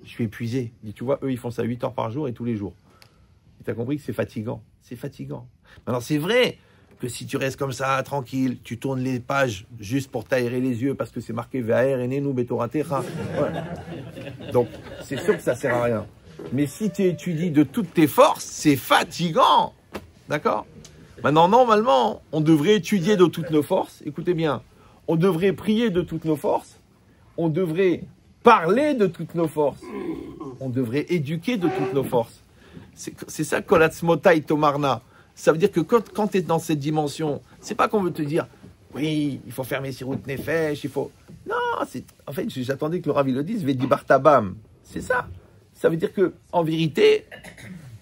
je suis épuisé. Il dit, tu vois, eux, ils font ça 8 heures par jour et tous les jours. Et tu as compris que c'est fatigant. C'est fatigant. Alors, c'est vrai que si tu restes comme ça, tranquille, tu tournes les pages juste pour t'aérer les yeux parce que c'est marqué V'aer enenu betoratecha. Ouais. Donc, c'est sûr que ça ne sert à rien. Mais si tu étudies de toutes tes forces, c'est fatigant. D'accord? Maintenant, normalement, on devrait étudier de toutes nos forces. Écoutez bien. On devrait prier de toutes nos forces, on devrait parler de toutes nos forces, on devrait éduquer de toutes nos forces. C'est ça, Kolatzmotai Tomarna. Ça veut dire que quand tu es dans cette dimension, c'est pas qu'on veut te dire, oui, il faut faire mes sirout nefesh, il faut... Non, en fait, j'attendais que le Rav le dise, Vedi Bartabam. C'est ça. Ça veut dire que, en vérité,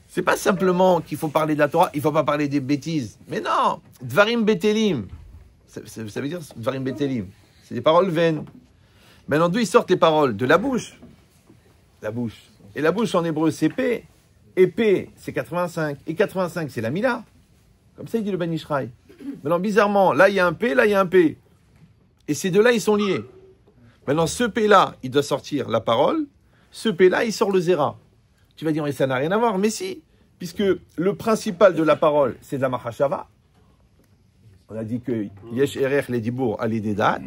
c'est pas simplement qu'il faut parler de la Torah, il faut pas parler des bêtises. Mais non, Dvarim Betelim. Ça veut dire Dvarim Betelim. C'est des paroles vaines. Maintenant, d'où ils sortent les paroles? De la bouche. La bouche. Et la bouche en hébreu, c'est P. Et P, c'est 85. Et 85, c'est la Mila. Comme ça, il dit le Ben Ishraï. Maintenant, bizarrement, là, il y a un P, là, il y a un P. Et ces deux-là, ils sont liés. Maintenant, ce P-là, il doit sortir la parole. Ce P-là, il sort le Zera. Tu vas dire, mais ça n'a rien à voir. Mais si, puisque le principal de la parole, c'est de la Mahashava. On a dit que Yesh Erech les Dibour Ali Dedat.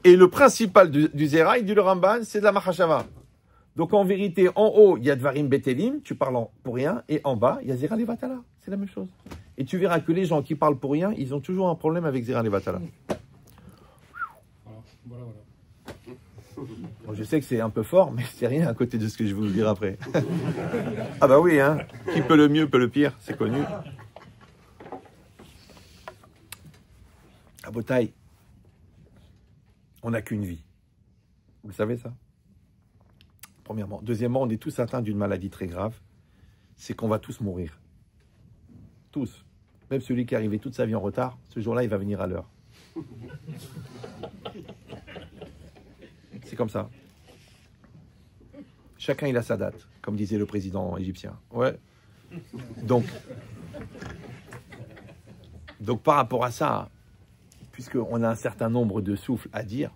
Et le principal du Zera, il dit le Ramban, c'est de la Mahashava. Donc en vérité, en haut, il y a Dvarim Betelim, tu parles pour rien. Et en bas, il y a Zera Levatala. C'est la même chose. Et tu verras que les gens qui parlent pour rien, ils ont toujours un problème avec Zera Levatala. Voilà. Bon, je sais que c'est un peu fort, mais c'est rien à côté de ce que je vais vous dire après. Ah bah oui, hein. Qui peut le mieux, peut le pire, c'est connu. À Botaï, on n'a qu'une vie. Vous le savez ça? Premièrement. Deuxièmement, on est tous atteints d'une maladie très grave. C'est qu'on va tous mourir. Tous. Même celui qui est arrivé toute sa vie en retard, ce jour-là, il va venir à l'heure. C'est comme ça. Chacun, il a sa date, comme disait le président égyptien. Ouais. Donc par rapport à ça, puisqu'on a un certain nombre de souffles à dire,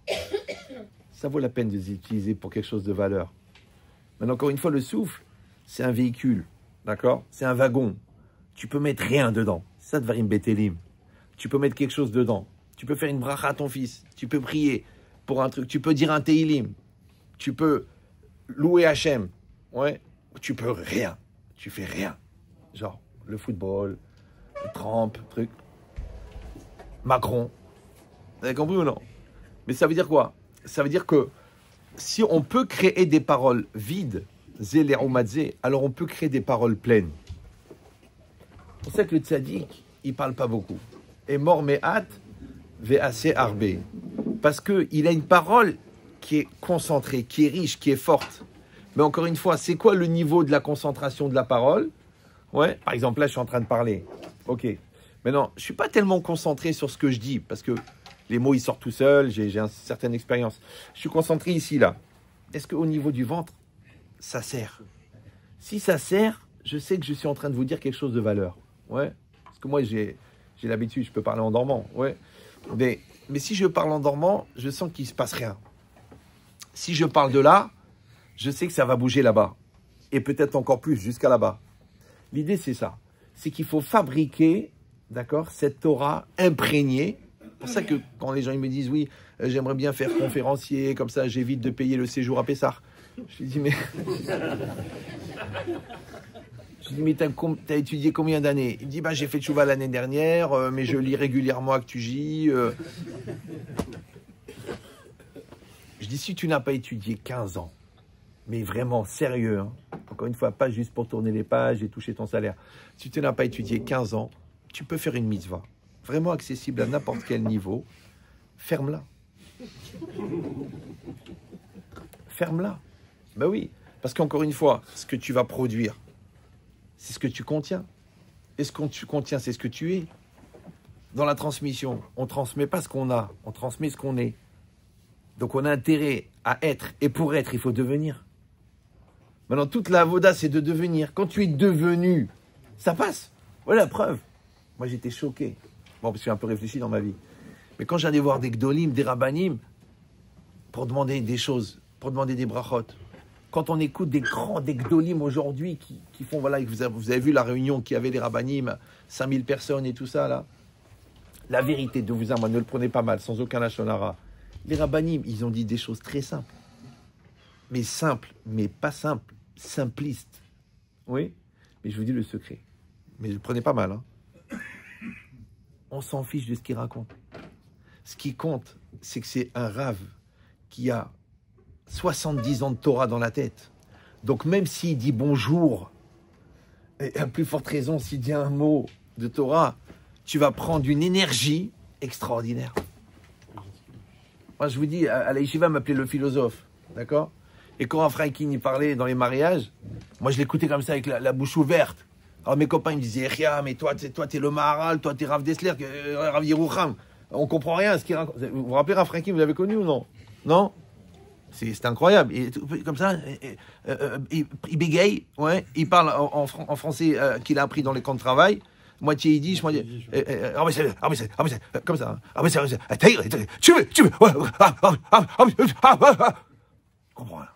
ça vaut la peine de les utiliser pour quelque chose de valeur. Mais encore une fois, le souffle, c'est un véhicule, d'accord? C'est un wagon. Tu peux mettre rien dedans. C'est ça, Dvarim Betelim. Tu peux mettre quelque chose dedans. Tu peux faire une bracha à ton fils. Tu peux prier pour un truc. Tu peux dire un Teilim. Tu peux louer Hachem. Ouais. Tu peux rien. Tu fais rien. Genre, le football, le Trump, truc. Macron. Vous avez compris ou non? Mais ça veut dire quoi? Ça veut dire que si on peut créer des paroles vides, zéler ou matzé, alors on peut créer des paroles pleines. On sait que le tzaddik, il ne parle pas beaucoup. Et mort me'at, ve'ase arbe. Parce qu'il a une parole qui est concentrée, qui est riche, qui est forte. Mais encore une fois, c'est quoi le niveau de la concentration de la parole? Ouais. Par exemple, là, je suis en train de parler. Ok. Maintenant, je ne suis pas tellement concentré sur ce que je dis, parce que les mots, ils sortent tout seuls, j'ai une certaine expérience. Je suis concentré ici, là. Est-ce qu'au niveau du ventre, ça sert? Si ça sert, je sais que je suis en train de vous dire quelque chose de valeur. Ouais. Parce que moi, j'ai l'habitude, je peux parler en dormant. Ouais. Mais si je parle en dormant, je sens qu'il ne se passe rien. Si je parle de là, je sais que ça va bouger là-bas. Et peut-être encore plus, jusqu'à là-bas. L'idée, c'est ça. C'est qu'il faut fabriquer, d'accord, cette Torah imprégnée. C'est pour ça que quand les gens ils me disent, oui, j'aimerais bien faire conférencier, comme ça, j'évite de payer le séjour à Pessah. Je lui dis, mais... t'as étudié combien d'années? Il me dit, bah, j'ai fait tchouva l'année dernière, mais je lis régulièrement Actuj. Je dis, si tu n'as pas étudié 15 ans, mais vraiment sérieux, hein, encore une fois, pas juste pour tourner les pages et toucher ton salaire. Si tu n'as pas étudié 15 ans, tu peux faire une mitzvah, vraiment accessible à n'importe quel niveau. Ferme-la. Ferme-la. Ben oui, parce qu'encore une fois, ce que tu vas produire, c'est ce que tu contiens. Et ce que tu contiens, c'est ce que tu es. Dans la transmission, on ne transmet pas ce qu'on a, on transmet ce qu'on est. Donc on a intérêt à être, et pour être, il faut devenir. Maintenant, toute la avoda, c'est de devenir. Quand tu es devenu, ça passe. Voilà la preuve. Moi, j'étais choqué. Bon, parce que j'ai un peu réfléchi dans ma vie. Mais quand j'allais voir des gdolim, des rabbanim, pour demander des choses, pour demander des brachot, quand on écoute des grands, des gdolim aujourd'hui qui font, voilà, vous avez vu la réunion qui avait les rabbanim, 5000 personnes et tout ça, là. La vérité de vous moi, ne le prenez pas mal, sans aucun lachon hara. Les rabbanim, ils ont dit des choses très simples. Mais pas simples, simplistes. Oui, mais je vous dis le secret. Mais ne le prenez pas mal, hein. On s'en fiche de ce qu'il raconte. Ce qui compte, c'est que c'est un rave qui a 70 ans de Torah dans la tête. Donc même s'il dit bonjour, et à plus forte raison, s'il dit un mot de Torah, tu vas prendre une énergie extraordinaire. Moi, je vous dis, à la yeshiva m'appelait le philosophe, d'accord? Et quand Franklin y parlait dans les mariages, moi, je l'écoutais comme ça, avec la bouche ouverte. Alors, mes copains, ils me disaient, Echia, mais toi, t'es le Maharal, toi, t'es Rav Dessler, Rav Yerucham. On comprend rien à ce qu'il raconte. Vous vous rappelez Rav Franklin, vous l'avez connu ou non? Non? C'est incroyable. Et, comme ça, il bégaye, ouais, il parle en français qu'il a appris dans les camps de travail. Moitié yiddish, moitié. Comme ça. Tu veux. Comprends rien.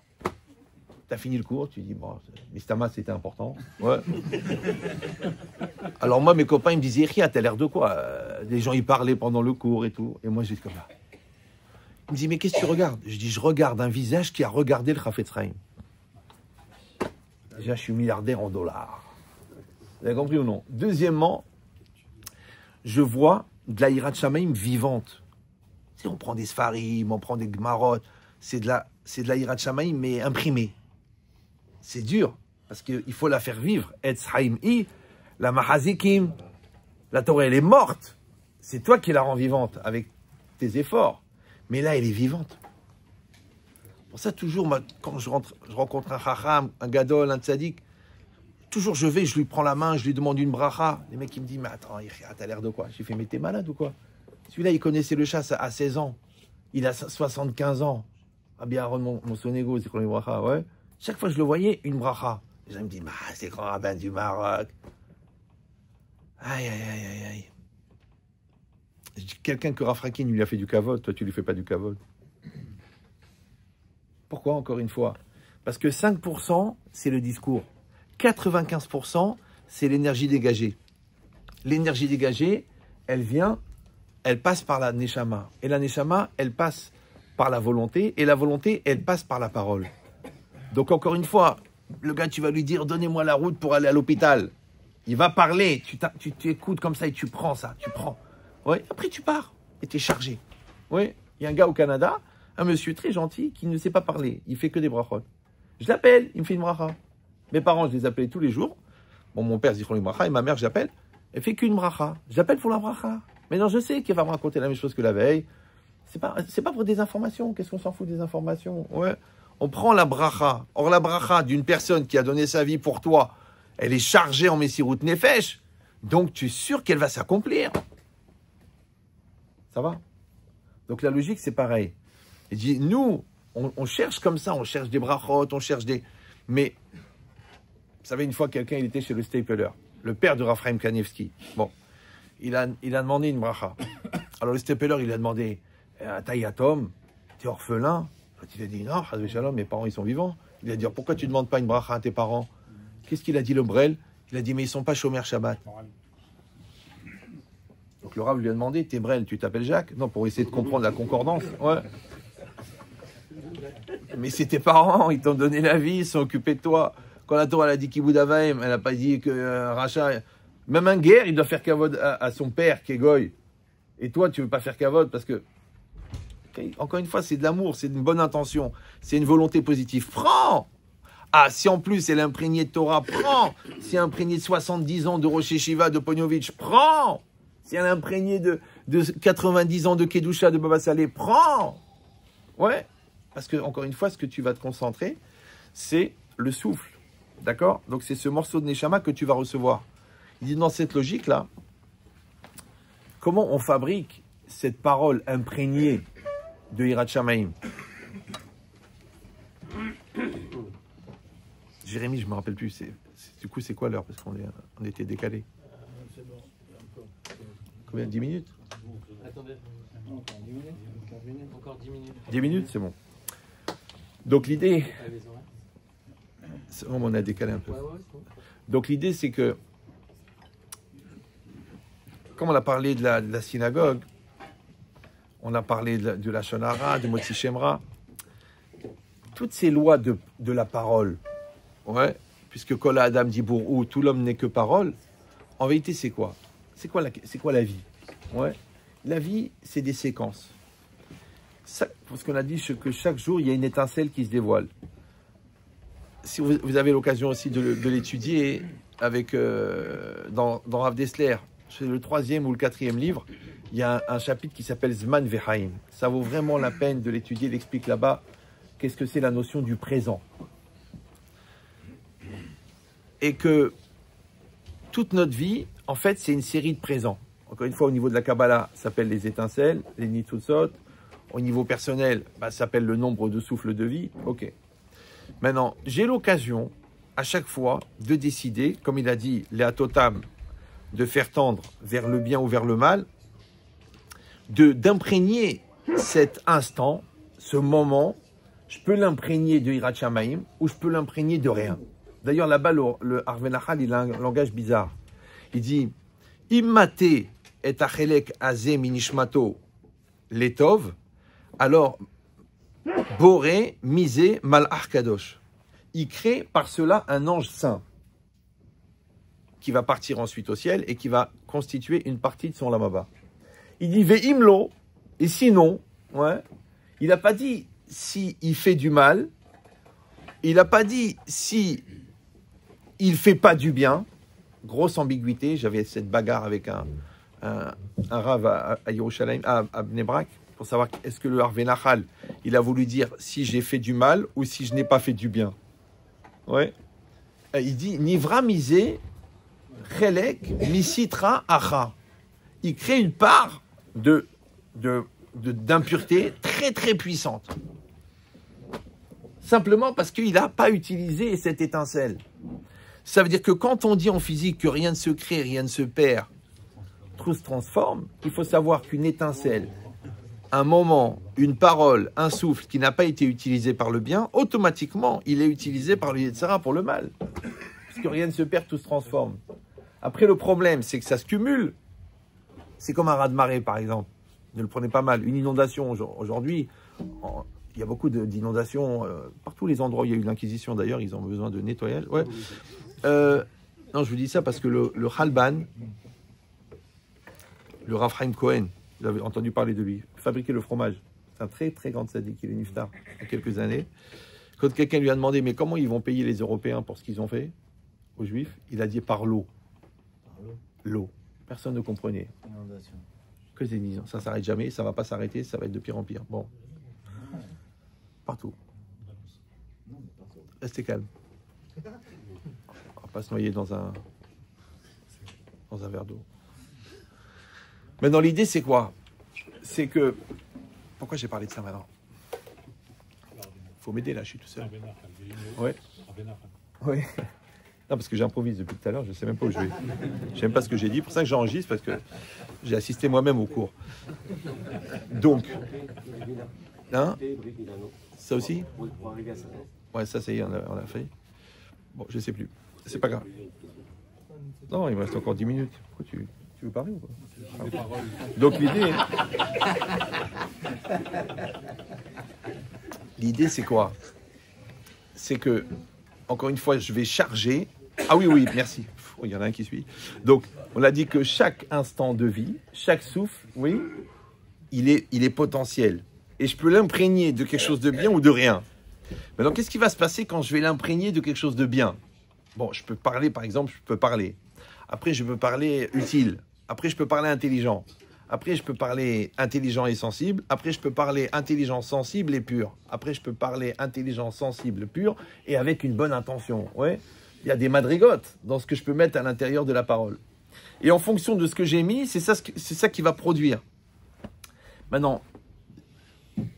T'as fini le cours, tu dis, bon, l'istama c'était important. Ouais. Alors moi, mes copains, ils me disaient, Ria, t'as l'air de quoi? Les gens, ils parlaient pendant le cours et tout. Et moi, j'étais comme ça. Il me dit, mais qu'est-ce que tu regardes? Je dis, je regarde un visage qui a regardé le Chafetz Chaim. Déjà, je suis milliardaire en dollars. Vous avez compris ou non? Deuxièmement, je vois de la Hirat Shamaim vivante. Si on prend des Sfarim, on prend des Gmarot, c'est de la Hirat Shamaim, mais imprimée. C'est dur, parce qu'il faut la faire vivre. Etz Haim-I, la Mahazikim, la Torah, elle est morte. C'est toi qui la rends vivante avec tes efforts. Mais là, elle est vivante. Pour ça, toujours, quand je rencontre un Chacham, un Gadol, un Tzadik, toujours je lui prends la main, je lui demande une bracha. Les mecs, ils me disent, mais attends, t'as l'air de quoi? J'ai fait, mais t'es malade ou quoi? Celui-là, il connaissait le chasse à 16 ans. Il a 75 ans. Ah bien, Aaron, mon sonego, c'est quoi une bracha, ouais. Chaque fois que je le voyais, une bracha. Les gens me disent, c'est le grand rabbin du Maroc. Aïe. Quelqu'un que Rafrakin lui a fait du kavod, toi tu lui fais pas du kavod. Pourquoi, encore une fois? Parce que 5%, c'est le discours. 95%, c'est l'énergie dégagée. L'énergie dégagée, elle passe par la neshama. Et la neshama, elle passe par la volonté. Et la volonté, elle passe par la parole. Donc, encore une fois, le gars, tu vas lui dire, donnez-moi la route pour aller à l'hôpital. Il va parler, tu écoutes comme ça et tu prends ça, tu prends. Ouais. Après, tu pars et tu es chargé. Oui. Il y a un gars au Canada, un monsieur très gentil qui ne sait pas parler. Il fait que des brachot. Je l'appelle, il me fait une bracha. Mes parents, je les appelais tous les jours. Bon, mon père, dit une bracha, et ma mère, je l'appelle. Elle fait qu'une bracha. Je l'appelle pour la bracha. Mais non, je sais qu'elle va me raconter la même chose que la veille. C'est pas pour des informations. Qu'est-ce qu'on s'en fout des informations? Ouais. On prend la bracha. Or, la bracha d'une personne qui a donné sa vie pour toi, elle est chargée en Messirut Nefesh. Donc tu es sûr qu'elle va s'accomplir. Ça va? Donc la logique, c'est pareil. Il dit, nous, on cherche comme ça, on cherche des brachot, on cherche des... Mais, vous savez, une fois, quelqu'un, il était chez le Stapler, le père de Raphaël Kanievski. Bon, il a demandé une bracha. Alors le Stapler, il a demandé, Tayatom, t'es orphelin? Il a dit, non, Shalom, mes parents, ils sont vivants. Il a dit, pourquoi tu ne demandes pas une bracha à tes parents? Qu'est-ce qu'il a dit, le Brel? Il a dit, mais ils ne sont pas chômeurs Shabbat. Donc le Rav lui a demandé, t'es Brel, tu t'appelles Jacques? Non, pour essayer de comprendre la concordance. Ouais. Mais c'est tes parents, ils t'ont donné la vie, ils sont occupés de toi. Quand la Torah elle a dit Kibud Avaim, elle n'a pas dit que Racha... Même un guerre, il doit faire kavod à son père, qui est goy. Et toi, tu ne veux pas faire kavod parce que... Encore une fois, c'est de l'amour, c'est une bonne intention, c'est une volonté positive. Prends! Ah, si en plus elle est imprégnée de Torah, prends! Si elle est imprégnée de 70 ans de Rosh Yeshiva, de Ponyovitch, prends! Si elle est imprégnée de 90 ans de Kedusha, de Baba Saleh, prends! Ouais, parce que, encore une fois, ce que tu vas te concentrer, c'est le souffle. D'accord? Donc, c'est ce morceau de Neshama que tu vas recevoir. Il dit, dans cette logique-là, comment on fabrique cette parole imprégnée de Hirat Shamaim? Jérémy, je ne me rappelle plus. Du coup, c'est quoi l'heure? Parce qu'on était décalé. Combien? 10 minutes? Attendez. Encore 10 minutes. 10 minutes, c'est bon. Donc l'idée... On a décalé un peu. Donc l'idée, c'est que, comme on a parlé de la synagogue, on a parlé de la Shonara, de Motzi Shemra, toutes ces lois de la parole, ouais, puisque Kol Adam Dibour ou tout l'homme n'est que parole, en vérité, c'est quoi? C'est quoi la vie? Ouais. La vie, c'est des séquences. Parce qu'on a dit que chaque jour, il y a une étincelle qui se dévoile. Si vous avez l'occasion aussi de l'étudier avec, dans Rav Dessler, c'est le 3e ou le 4e livre, il y a un chapitre qui s'appelle Zman Vechaim. Ça vaut vraiment la peine de l'étudier. Il explique là-bas qu'est-ce que c'est la notion du présent. Et que toute notre vie, en fait, c'est une série de présents. Encore une fois, au niveau de la Kabbalah, ça s'appelle les étincelles, les Nitzutzot. Au niveau personnel, ça s'appelle le nombre de souffles de vie. Ok. Maintenant, j'ai l'occasion, à chaque fois, de décider, comme il a dit, Léa Totam, de faire tendre vers le bien ou vers le mal, d'imprégner cet instant, ce moment. Je peux l'imprégner de Hirat Shamaim ou je peux l'imprégner de rien. D'ailleurs, là-bas, le Arven Achal, il a un langage bizarre. Il dit Immate et achelek azé minishmato letov, alors Boré misé malach kadosh. Il crée par cela un ange saint qui va partir ensuite au ciel et qui va constituer une partie de son lamaba. Il dit veimlo, et sinon, ouais, il n'a pas dit si il fait du mal, il n'a pas dit si il fait pas du bien. Grosse ambiguïté. J'avais cette bagarre avec un rave à Yerushalayim, à Bnei Brak, pour savoir est-ce que le Harvey Nachal, il a voulu dire si j'ai fait du mal ou si je n'ai pas fait du bien. Ouais. Il dit Nivra misé chelek misitra acha. Il crée une part d'impureté très très puissante. Simplement parce qu'il n'a pas utilisé cette étincelle. Ça veut dire que quand on dit en physique que rien ne se crée, rien ne se perd, tout se transforme, il faut savoir qu'une étincelle, un moment, une parole, un souffle qui n'a pas été utilisé par le bien, automatiquement, il est utilisé par le Yetzirah pour le mal. Parce que rien ne se perd, tout se transforme. Après, le problème, c'est que ça se cumule. C'est comme un raz-de-marée, par exemple. Ne le prenez pas mal. Une inondation, aujourd'hui, il y a beaucoup d'inondations. Partout les endroits où il y a eu l'Inquisition, d'ailleurs, ils ont besoin de nettoyage. Ouais. Non, je vous dis ça parce que le Halban, le Rav Chaim Cohen, vous avez entendu parler de lui, fabriquer le fromage. C'est un très très grand tzaddik, il est niftar il y a quelques années. Quand quelqu'un lui a demandé mais comment ils vont payer les Européens pour ce qu'ils ont fait aux Juifs, il a dit par l'eau. L'eau. Personne ne comprenait. Que c'est disant, ça s'arrête jamais, ça va pas s'arrêter, ça va être de pire en pire. Bon. Partout. Restez calme. On va pas se noyer dans un... dans un verre d'eau. Maintenant, l'idée, c'est quoi? C'est que... Pourquoi j'ai parlé de ça maintenant? Faut m'aider, là, je suis tout seul. Ouais. Oui. Non, parce que j'improvise depuis tout à l'heure, je ne sais même pas où je vais. Je ne sais même pas ce que j'ai dit, pour ça que j'enregistre, parce que j'ai assisté moi-même au cours. Donc, hein? Ça aussi? Ouais, ça, y est, on l'a fait. Bon, je ne sais plus. C'est pas grave. Non, il me reste encore 10 minutes. Pourquoi tu veux parler ou pas? Donc, l'idée, c'est quoi? C'est que, encore une fois, je vais charger. Ah oui, merci. Il y en a un qui suit. Donc, on a dit que chaque instant de vie, chaque souffle, oui, il est potentiel. Et je peux l'imprégner de quelque chose de bien ou de rien. Maintenant, qu'est-ce qui va se passer quand je vais l'imprégner de quelque chose de bien? Bon, je peux parler, par exemple, je peux parler. Après, je peux parler utile. Après, je peux parler intelligent. Après, je peux parler intelligent et sensible. Après, je peux parler intelligent, sensible et pur. Après, je peux parler intelligent, sensible, pur et avec une bonne intention. Ouais. Il y a des madrigotes dans ce que je peux mettre à l'intérieur de la parole. Et en fonction de ce que j'ai mis, c'est ça qui va produire. Maintenant,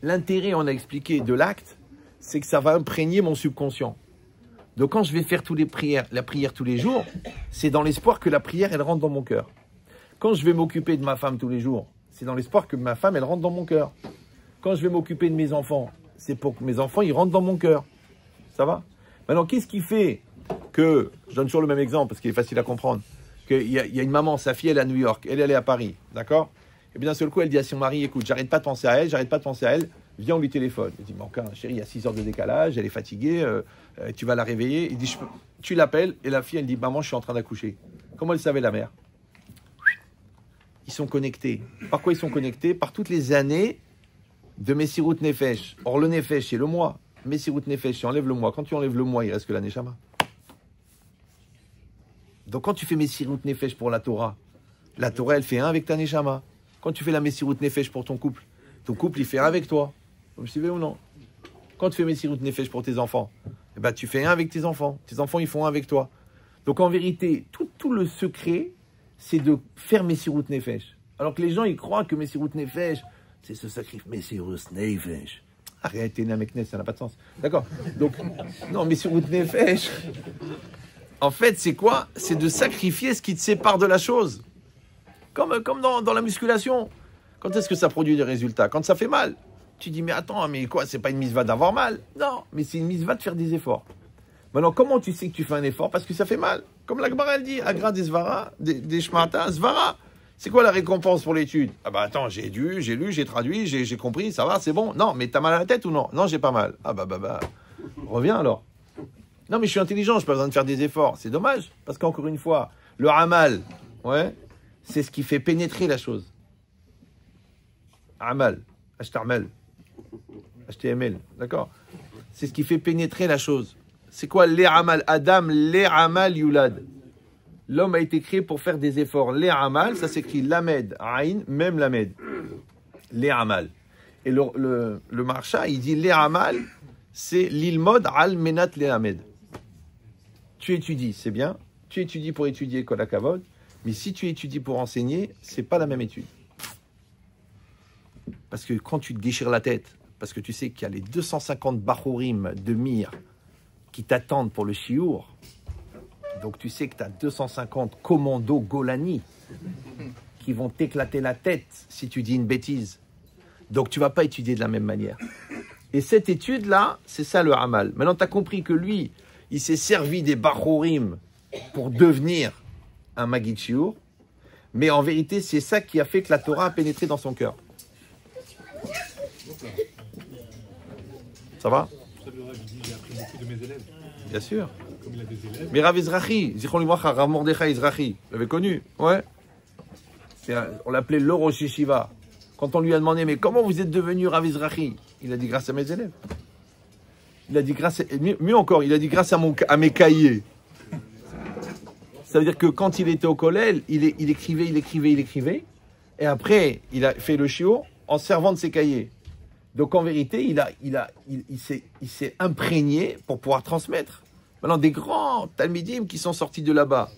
l'intérêt, on a expliqué, de l'acte, c'est que ça va imprégner mon subconscient. Donc, quand je vais faire la prière tous les jours, c'est dans l'espoir que la prière, elle rentre dans mon cœur. Quand je vais m'occuper de ma femme tous les jours, c'est dans l'espoir que ma femme, elle rentre dans mon cœur. Quand je vais m'occuper de mes enfants, c'est pour que mes enfants, ils rentrent dans mon cœur. Ça va? Maintenant, qu'est-ce qui fait que, je donne toujours le même exemple parce qu'il est facile à comprendre, qu'il y a une maman, sa fille, elle est à New York, elle est à Paris, d'accord? Et bien d'un seul coup, elle dit à son mari, écoute, j'arrête pas de penser à elle, viens, on lui téléphone. Il dit, bon, chérie, il y a 6 heures de décalage, elle est fatiguée, tu vas la réveiller. Il dit, tu l'appelles, et la fille, elle dit, maman, je suis en train d'accoucher. Comment elle savait, la mère? Ils sont connectés. Par quoi ils sont connectés? Par toutes les années de Messirut Nefesh. Or, le Nefesh, c'est le mois. Messirut Nefesh, tu enlèves le mois. Quand tu enlèves le mois, il reste que la Neshama. Donc, quand tu fais Messirut Nefesh pour la Torah, elle fait un avec ta Neshama. Quand tu fais la Messirut Nefesh pour ton couple, il fait un avec toi. Vous me suivez ou non? Quand tu fais Messirut Nefesh pour tes enfants, eh ben, tu fais un avec tes enfants. Tes enfants, ils font un avec toi. Donc, en vérité, tout le secret, c'est de faire Messirut Nefesh. Alors que les gens, ils croient que Messirut Nefesh, c'est ce sacrifice. Messirut Nefesh. Arrêtez, Nameknes, ça n'a pas de sens. D'accord? Donc, non, Messirut Nefesh, en fait, c'est quoi? C'est de sacrifier ce qui te sépare de la chose. Comme dans la musculation. Quand est-ce que ça produit des résultats? Quand ça fait mal. Tu dis, mais attends, mais quoi? C'est pas une mitzvah d'avoir mal. Non, mais c'est une mitzvah de faire des efforts. Maintenant, comment tu sais que tu fais un effort? Parce que ça fait mal. Comme la Gemara, elle dit, Agra des Svara, des Shmata, Svara. C'est quoi la récompense pour l'étude? Ah bah attends, j'ai lu, j'ai traduit, j'ai compris, ça va, c'est bon. Non, mais t'as mal à la tête ou non? Non, j'ai pas mal. Ah bah, reviens alors. Non, mais je suis intelligent, j'ai pas besoin de faire des efforts. C'est dommage, parce qu'encore une fois, le Amal, ouais, c'est ce qui fait pénétrer la chose. Amal, HTML, d'accord? C'est ce qui fait pénétrer la chose. C'est quoi l'Amal? Adam, l'Amal Yulad. L'homme a été créé pour faire des efforts. L'Amal, ça s'écrit Lamed, Aïn, même Lamed. L'Amal. Et le Marsha, il dit l'Amal, c'est l'Ilmod al Menat l'Amed. Tu étudies, c'est bien. Tu étudies pour étudier Kol HaKavod. Mais si tu étudies pour enseigner, c'est pas la même étude. Parce que quand tu te déchires la tête, parce que tu sais qu'il y a les 250 Bachurim de Mir qui t'attendent pour le Shiur, donc tu sais que tu as 250 commandos Golani qui vont t'éclater la tête si tu dis une bêtise. Donc tu ne vas pas étudier de la même manière. Et cette étude-là, c'est ça le Amal. Maintenant, tu as compris que lui, il s'est servi des Bachurim pour devenir un Magid Shiur, mais en vérité, c'est ça qui a fait que la Torah a pénétré dans son cœur. Ça va? Bien sûr. Mais Rav Ezrachi, Zichron Livracha, Rav Mordechai Ezrachi, vous l'avez connu, ouais. On l'appelait le Rosh Yeshiva. Quand on lui a demandé, mais comment vous êtes devenu Rav Ezrachi? Il a dit grâce à mes élèves. Il a dit mieux encore, il a dit grâce à mes cahiers. Ça veut dire que quand il était au collège, il écrivait, et après, il a fait le shiur en servant de ses cahiers. Donc en vérité, il s'est imprégné pour pouvoir transmettre. Maintenant, des grands talmidim qui sont sortis de là-bas,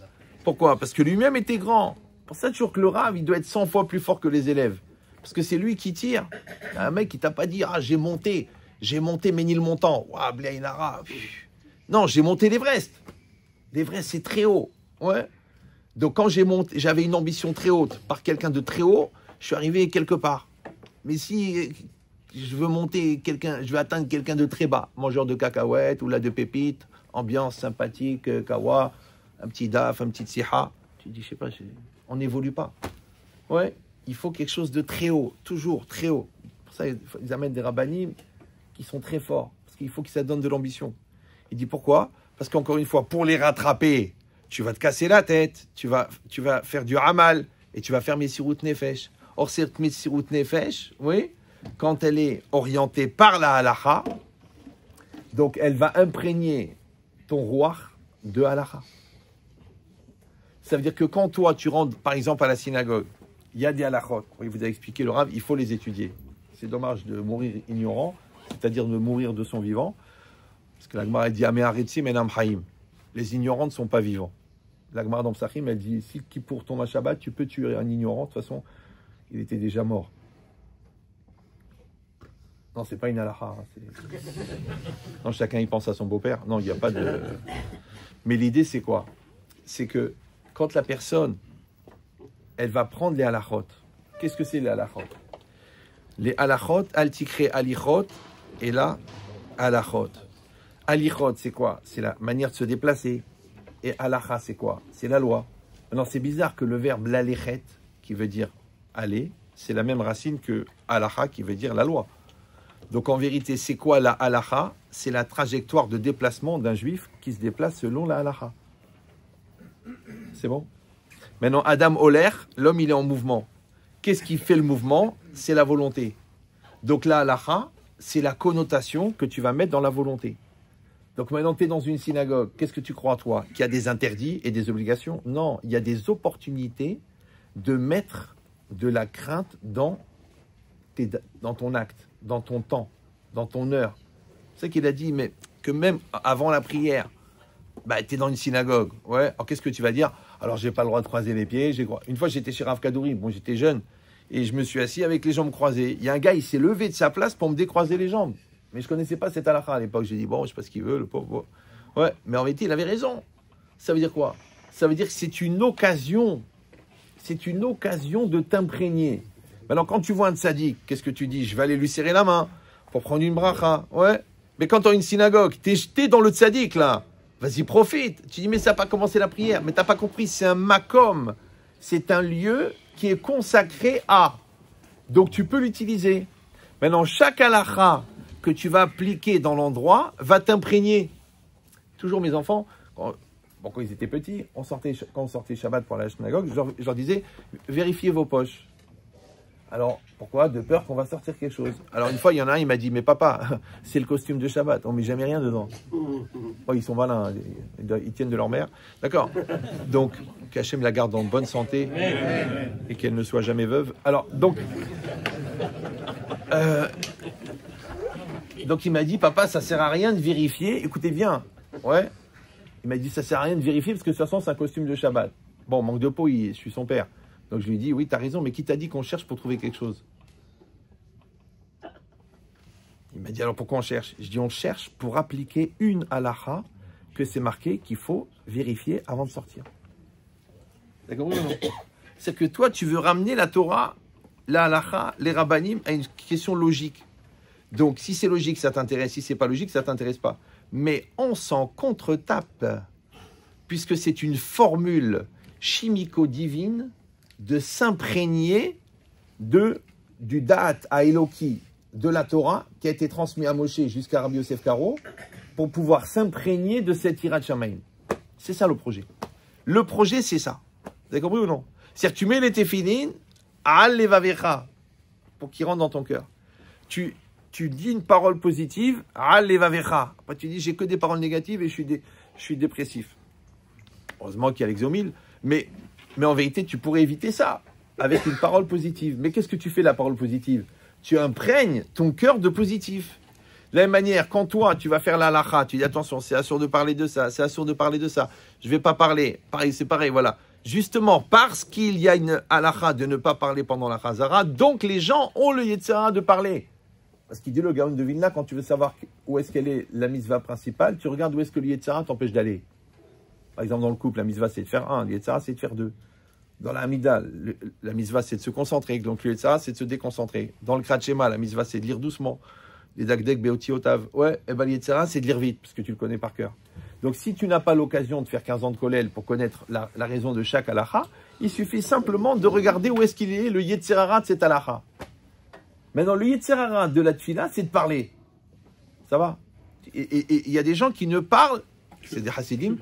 Pourquoi? Parce que lui-même était grand. Pour ça, toujours que le Rav, il doit être 100 fois plus fort que les élèves. Parce que c'est lui qui tire. Un mec qui t'a pas dit, ah, j'ai monté Ménilmontant. Waouh, Blainara. Non, j'ai monté l'Everest. L'Everest, c'est très haut. Ouais. Donc, quand j'avais une ambition très haute par quelqu'un de très haut, je suis arrivé quelque part. Mais si je veux atteindre quelqu'un de très bas, mangeur de cacahuètes ou là de pépites, ambiance sympathique, kawa, un petit daf, un petit siha, tu dis, je sais pas, on n'évolue pas. Ouais, il faut quelque chose de très haut, toujours très haut. Pour ça, ils amènent des rabbanim qui sont très forts, parce qu'il faut que ça donne de l'ambition. Il dit pourquoi? Parce qu'encore une fois, pour les rattraper, tu vas te casser la tête, tu vas faire du hamal, et tu vas faire Messirut Nefesh. Or, cette Messirut Nefesh, oui, quand elle est orientée par la halacha, donc elle va imprégner ton roi de halacha. Ça veut dire que quand toi, tu rentres, par exemple, à la synagogue, il y a des halachot, oui, vous avez expliqué le Rav, il faut les étudier. C'est dommage de mourir ignorant, c'est-à-dire de mourir de son vivant, parce que la Gemara dit « Ameharetzim enam haim ». Les ignorants ne sont pas vivants. La Gemara dans Psachim, elle dit « Si qui pour ton Shabbat, tu peux tuer un ignorant, de toute façon, il était déjà mort. » Non, c'est pas une halakha. Non, chacun y pense à son beau-père. Non, il n'y a pas de... Mais l'idée, c'est quoi? C'est que quand la personne, elle va prendre les halachot. Qu'est-ce que c'est les halachot? Les halachot, al-tikre alichot, et là, halachot. Alichot, c'est quoi? C'est la manière de se déplacer. Et halacha, c'est quoi? C'est la loi. Maintenant, c'est bizarre que le verbe l'alechet, qui veut dire aller, c'est la même racine que halacha, qui veut dire la loi. Donc en vérité, c'est quoi la halacha? C'est la trajectoire de déplacement d'un juif qui se déplace selon la halacha. C'est bon? Maintenant, Adam Oler, l'homme, il est en mouvement. Qu'est-ce qui fait le mouvement? C'est la volonté. Donc la halacha, c'est la connotation que tu vas mettre dans la volonté. Donc maintenant, tu es dans une synagogue. Qu'est-ce que tu crois, toi? Qu'il y a des interdits et des obligations? Non, il y a des opportunités de mettre de la crainte dans ton acte, dans ton temps, dans ton heure. C'est ça qu'il a dit, mais que même avant la prière, bah, tu es dans une synagogue. Ouais. Alors qu'est-ce que tu vas dire? Alors, j'ai pas le droit de croiser les pieds. Une fois, j'étais chez Rav Kadouri. Bon, j'étais jeune. Et je me suis assis avec les jambes croisées. Il y a un gars, il s'est levé de sa place pour me décroiser les jambes. Mais je connaissais pas cette halakha à l'époque. J'ai dit, bon, je sais pas ce qu'il veut, le pauvre. Ouais. Mais en vérité, il avait raison. Ça veut dire quoi? Ça veut dire que c'est une occasion. C'est une occasion de t'imprégner. Maintenant, quand tu vois un tzaddik, qu'est-ce que tu dis? Je vais aller lui serrer la main pour prendre une bracha. Ouais. Mais quand tu as une synagogue, tu es jeté dans le tzaddik, là. Vas-y, profite. Tu dis, mais ça n'a pas commencé la prière. Mais tu n'as pas compris, c'est un makom. C'est un lieu qui est consacré à. Donc, tu peux l'utiliser. Maintenant, chaque halakha que tu vas appliquer dans l'endroit va t'imprégner. Toujours mes enfants, quand ils étaient petits, quand on sortait Shabbat pour la synagogue, je leur disais, vérifiez vos poches. Alors, pourquoi? De peur qu'on va sortir quelque chose. Alors, une fois, il y en a un, il m'a dit, mais papa, c'est le costume de Shabbat, on ne met jamais rien dedans. Oh, ils sont malins, ils tiennent de leur mère. D'accord. Donc, qu'Hachem la garde en bonne santé et qu'elle ne soit jamais veuve. Alors, donc il m'a dit, papa, ça sert à rien de vérifier. Écoutez bien. Ouais. Il m'a dit, ça sert à rien de vérifier parce que de toute façon, c'est un costume de Shabbat. Bon, manque de peau, je suis son père. Donc je lui ai dit, oui, tu as raison, mais qui t'a dit qu'on cherche pour trouver quelque chose? Il m'a dit, alors pourquoi on cherche? Je dis, on cherche pour appliquer une halakha que c'est marqué qu'il faut vérifier avant de sortir. T'as compris ou non? C'est que toi, tu veux ramener la Torah, la halakha, les rabbanim à une question logique. Donc si c'est logique, ça t'intéresse. Si c'est pas logique, ça t'intéresse pas. Mais on s'en contre-tape, puisque c'est une formule chimico-divine de s'imprégner du Da'at à Eloki de la Torah qui a été transmis à Moshe jusqu'à Rabbi Yosef Karo pour pouvoir s'imprégner de cette Yirat Shamayim. C'est ça le projet. Le projet, c'est ça. Vous avez compris ou non? C'est-à-dire que tu mets les tefillin al levavecha pour qu'ils rentrent dans ton cœur. Tu dis une parole positive al levavecha. Après tu dis j'ai que des paroles négatives et je suis dépressif. Heureusement qu'il y a l'exomile, mais en vérité, tu pourrais éviter ça avec une parole positive. Mais qu'est-ce que tu fais, la parole positive? Tu imprègnes ton cœur de positif. De la même manière, quand toi, tu vas faire la halakha, tu dis attention, c'est assuré de parler de ça, c'est assuré de parler de ça, je ne vais pas parler. Pareil, c'est pareil, voilà. Justement, parce qu'il y a une halakha de ne pas parler pendant la chazara, donc les gens ont le yetzera de parler. Parce qu'il dit le Gaon de Vilna, quand tu veux savoir où est-ce qu'elle est la mitzvah principale, tu regardes où est-ce que le yetzera t'empêche d'aller. Par exemple, dans le couple, la mitzvah c'est de faire un, le yetzera c'est de faire deux. Dans la Hamida, la mitzvah c'est de se concentrer, donc le yetzera c'est de se déconcentrer. Dans le Kratchema, la mitzvah c'est de lire doucement. Les Dagdek, Beoti, Otav. Ouais, et ben le yetzera c'est de lire vite, parce que tu le connais par cœur. Donc si tu n'as pas l'occasion de faire 15 ans de kollel pour connaître la raison de chaque halakha, il suffit simplement de regarder où est-ce qu'il est, le yetzerara de cette halakha. Maintenant, le yetzerara de la tfila, c'est de parler. Ça va? Et il y a des gens qui ne parlent, c'est des hasidim,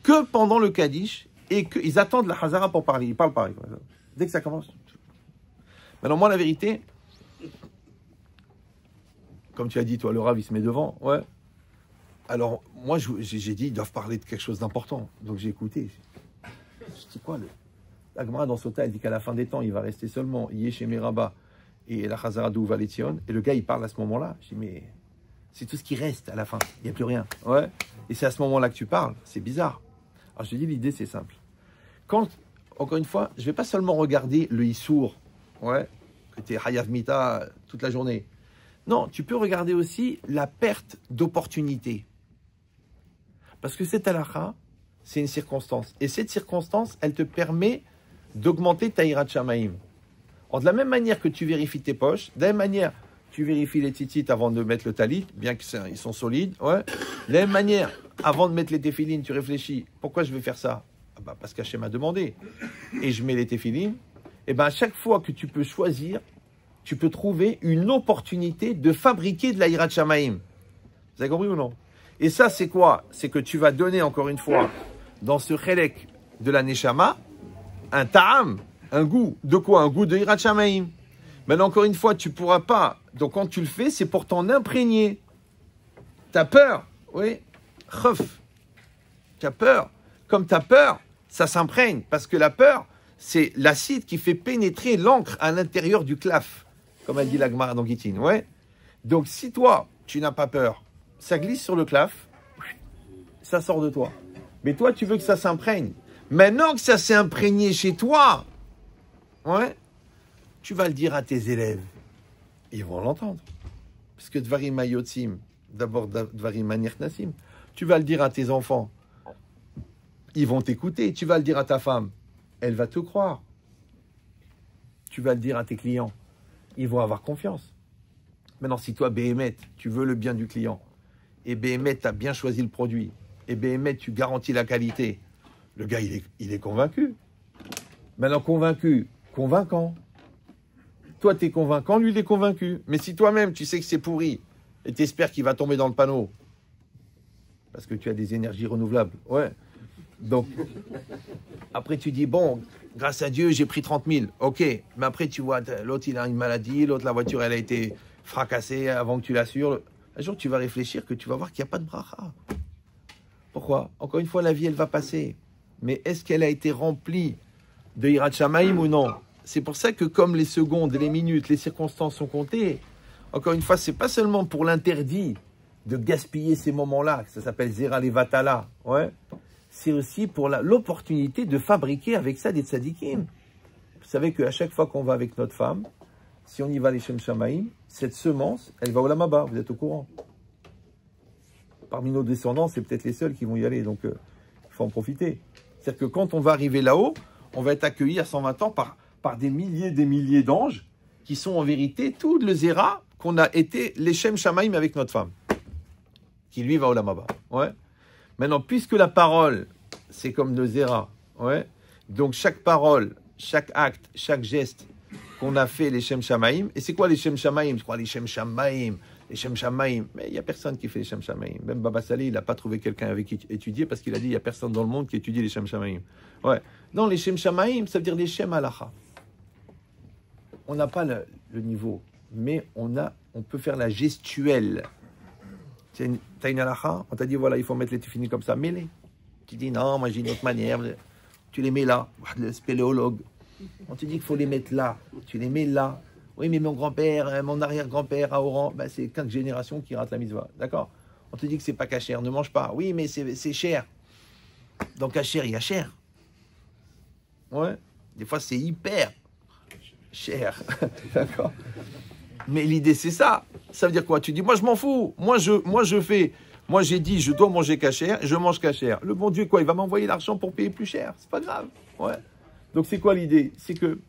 que pendant le kaddish, et qu'ils attendent la hazara pour parler. Ils parlent pareil. Dès que ça commence. Maintenant, moi, la vérité, comme tu as dit, toi, le Rav, il se met devant. Ouais. Alors, moi, j'ai dit, ils doivent parler de quelque chose d'important. Donc, j'ai écouté. Je dis quoi, la Gemara dans Sota, elle dit qu'à la fin des temps, il va rester seulement Yeshem Rabba et la Chazara de Uvalétion. Et le gars, il parle à ce moment-là. Je dis, mais c'est tout ce qui reste à la fin. Il n'y a plus rien. Ouais. Et c'est à ce moment-là que tu parles. C'est bizarre. Alors, je dis, l'idée, c'est simple. Quand, encore une fois, je ne vais pas seulement regarder le Issour, ouais, que tu es Hayav Mita toute la journée. Non, tu peux regarder aussi la perte d'opportunité. Parce que cette halakha, c'est une circonstance. Et cette circonstance, elle te permet d'augmenter ta hirat shamaim. De la même manière que tu vérifies tes poches, de la même manière, tu vérifies les titites avant de mettre le talit, bien qu'ils sont solides. Ouais. De la même manière, avant de mettre les téphilines, tu réfléchis, pourquoi je vais faire ça? Ah bah parce qu'Hachem m'a demandé. Et je mets les téphilines. Et bien à chaque fois que tu peux choisir, tu peux trouver une opportunité de fabriquer de la hirat shamaim. Vous avez compris ou non? Et ça, c'est quoi? C'est que tu vas donner, encore une fois, dans ce chelek de la neshama, un ta'am, un goût. De quoi? Un goût de hirat shamaim. Maintenant, encore une fois, tu ne pourras pas. Donc, quand tu le fais, c'est pour t'en imprégner. Tu as peur. Oui. Khuf. Tu as peur. Comme tu as peur, ça s'imprègne. Parce que la peur, c'est l'acide qui fait pénétrer l'encre à l'intérieur du claf. Comme a dit la Gemara dans Gittin. Ouais. Donc, si toi, tu n'as pas peur, ça glisse sur le claf, ça sort de toi. Mais toi, tu veux que ça s'imprègne. Maintenant que ça s'est imprégné chez toi, ouais, tu vas le dire à tes élèves. Ils vont l'entendre. Parce que Dvarim Ayotzim, d'abord Dvarim Anirnasim, tu vas le dire à tes enfants. Ils vont t'écouter. Tu vas le dire à ta femme. Elle va te croire. Tu vas le dire à tes clients. Ils vont avoir confiance. Maintenant, si toi, Béhémet, tu veux le bien du client, et Béhémet, tu as bien choisi le produit, et Béhémet, tu garantis la qualité, le gars, il est convaincu. Maintenant, convaincu, convaincant. Toi, tu es convaincant, lui, il est convaincu. Mais si toi-même, tu sais que c'est pourri, et tu espères qu'il va tomber dans le panneau, parce que tu as des énergies renouvelables, ouais. Donc, après, tu dis, bon, grâce à Dieu, j'ai pris 30 000. Ok, mais après, tu vois, l'autre, il a une maladie, l'autre, la voiture, elle a été fracassée avant que tu l'assures. Un jour, tu vas réfléchir que tu vas voir qu'il n'y a pas de bracha. Pourquoi? Encore une fois, la vie, elle va passer. Mais est-ce qu'elle a été remplie de hirat shamaim ou non? C'est pour ça que comme les secondes, les minutes, les circonstances sont comptées, encore une fois, c'est pas seulement pour l'interdit de gaspiller ces moments-là, que ça s'appelle Zera Levatala, ouais. C'est aussi pour l'opportunité de fabriquer avec ça des tzadikim. Vous savez qu'à chaque fois qu'on va avec notre femme, si on y va les Shem Shamaim, cette semence, elle va au Lamaba, vous êtes au courant. Parmi nos descendants, c'est peut-être les seuls qui vont y aller, donc il faut en profiter. C'est-à-dire que quand on va arriver là-haut, on va être accueilli à 120 ans par des milliers d'anges qui sont en vérité tout le Zera qu'on a été les Shem Shamaim avec notre femme, qui lui va au Lamaba. Ouais. Maintenant, puisque la parole, c'est comme le Zera, ouais, donc chaque parole, chaque acte, chaque geste qu'on a fait les Shem Shamaim, et c'est quoi les Shem Shamaim? Je crois les Shem Shamaim, mais il n'y a personne qui fait les Shem Shamaim. Même Baba Salih, il n'a pas trouvé quelqu'un avec qui étudier parce qu'il a dit il n'y a personne dans le monde qui étudie les Shem Shamaim. Ouais. Non, les Shem Shamaim, ça veut dire les Shem Halacha. On n'a pas le niveau, mais on peut faire la gestuelle. T'as une halakha, on t'a dit voilà, il faut mettre les téphilines comme ça, mets-les. Tu dis non, moi j'ai une autre manière, tu les mets là, le spéléologue. On te dit qu'il faut les mettre là, tu les mets là. Oui, mais mon grand-père, mon arrière-grand-père à Oran, ben, c'est 5 générations qui ratent la mitzvah. D'accord? On te dit que c'est pas cachère, ne mange pas. Oui, mais c'est cher. Dans cachère, il y a cher. Ouais. Des fois, c'est hyper cher. D'accord? Mais l'idée, c'est ça. Ça veut dire quoi? Tu dis, moi, je m'en fous. Moi, j'ai dit, je dois manger cachère, je mange cachère. Le bon Dieu, quoi? Il va m'envoyer l'argent pour payer plus cher. C'est pas grave. Ouais. Donc, c'est quoi l'idée? C'est que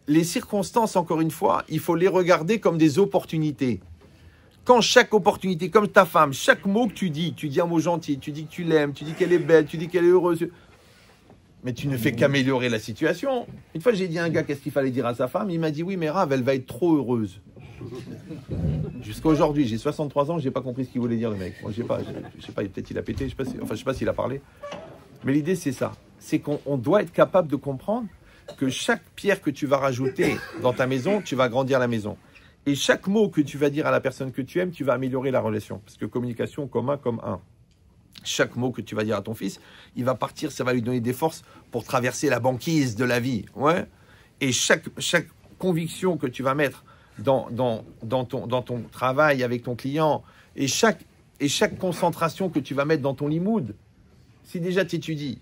les circonstances, encore une fois, il faut les regarder comme des opportunités. Quand chaque opportunité, comme ta femme, chaque mot que tu dis un mot gentil, tu dis que tu l'aimes, tu dis qu'elle est belle, tu dis qu'elle est heureuse, mais tu ne fais qu'améliorer la situation. Une fois, j'ai dit à un gars qu'est-ce qu'il fallait dire à sa femme, il m'a dit oui, mais Rav, elle va être trop heureuse. Jusqu'à aujourd'hui, j'ai 63 ans, je n'ai pas compris ce qu'il voulait dire le mec. Moi, je sais pas, peut-être il a pété, je sais pas s'il a parlé. Mais l'idée, c'est ça. C'est qu'on doit être capable de comprendre que chaque pierre que tu vas rajouter dans ta maison, tu vas agrandir la maison. Et chaque mot que tu vas dire à la personne que tu aimes, tu vas améliorer la relation. Parce que communication, commun comme un. Chaque mot que tu vas dire à ton fils, il va partir, ça va lui donner des forces pour traverser la banquise de la vie. Ouais. Et chaque conviction que tu vas mettre dans ton travail avec ton client, et chaque concentration que tu vas mettre dans ton limoud, si déjà tu étudies,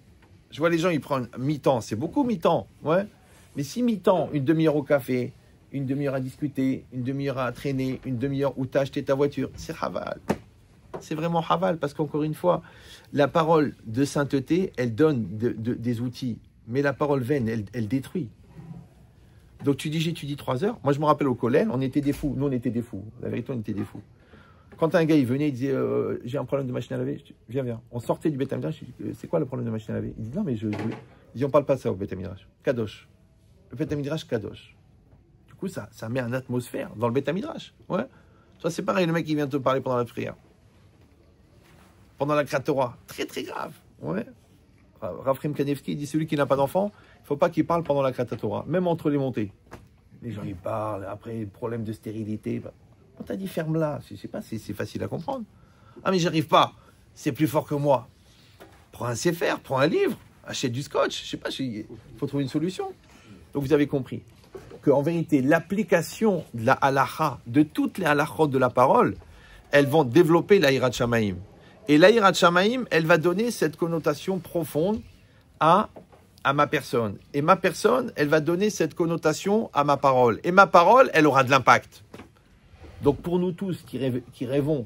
je vois les gens, ils prennent mi-temps, c'est beaucoup mi-temps, ouais. Mais si mi-temps, une demi-heure au café, une demi-heure à discuter, une demi-heure à traîner, une demi-heure où tu as acheté ta voiture, c'est haval. C'est vraiment haval, parce qu'encore une fois, la parole de sainteté, elle donne des outils, mais la parole vaine, elle détruit. Donc tu dis, j'étudie 3 heures. Moi, je me rappelle au collège, on était des fous. Nous, on était des fous. La vérité, on était des fous. Quand un gars, il venait, il disait, j'ai un problème de machine à laver. Je dis, viens. On sortait du Beth Midrash. Je dis, c'est quoi le problème de machine à laver? Il dit, non, mais je voulais. Il dit, on parle pas de ça au Beth Midrash. Kadosh. Le Beth Midrash, Kadosh. Du coup, ça met une atmosphère dans le Beth Midrash. Ouais. Ça, c'est pareil, le mec, il vient te parler pendant la prière. Pendant la Kratora. Très, très grave. Ouais. Rafrim Kanevski dit, celui qui n'a pas d'enfant, il ne faut pas qu'il parle pendant la Kratora, même entre les montées. Les gens, ils parlent, après, problème de stérilité. On t'a dit, ferme-la. Je sais pas, c'est facile à comprendre. Ah, mais j'arrive pas. C'est plus fort que moi. Prends un Sefer, prends un livre, achète du scotch. Je sais pas, il faut trouver une solution. Donc, vous avez compris qu'en vérité, l'application de la halacha, de toutes les halachot de la parole, elles vont développer la Hirat Shamaim. Et la Hirat Shamaim, elle va donner cette connotation profonde à ma personne. Et ma personne, elle va donner cette connotation à ma parole. Et ma parole, elle aura de l'impact. Donc pour nous tous qui rêvons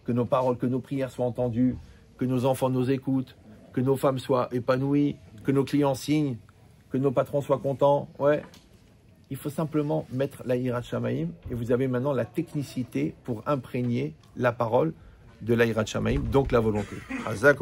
que nos paroles, que nos prières soient entendues, que nos enfants nous écoutent, que nos femmes soient épanouies, que nos clients signent, que nos patrons soient contents, ouais, il faut simplement mettre la Hirat Shamaim et vous avez maintenant la technicité pour imprégner la parole de la Hirat Shamaim, donc la volonté. Hazak.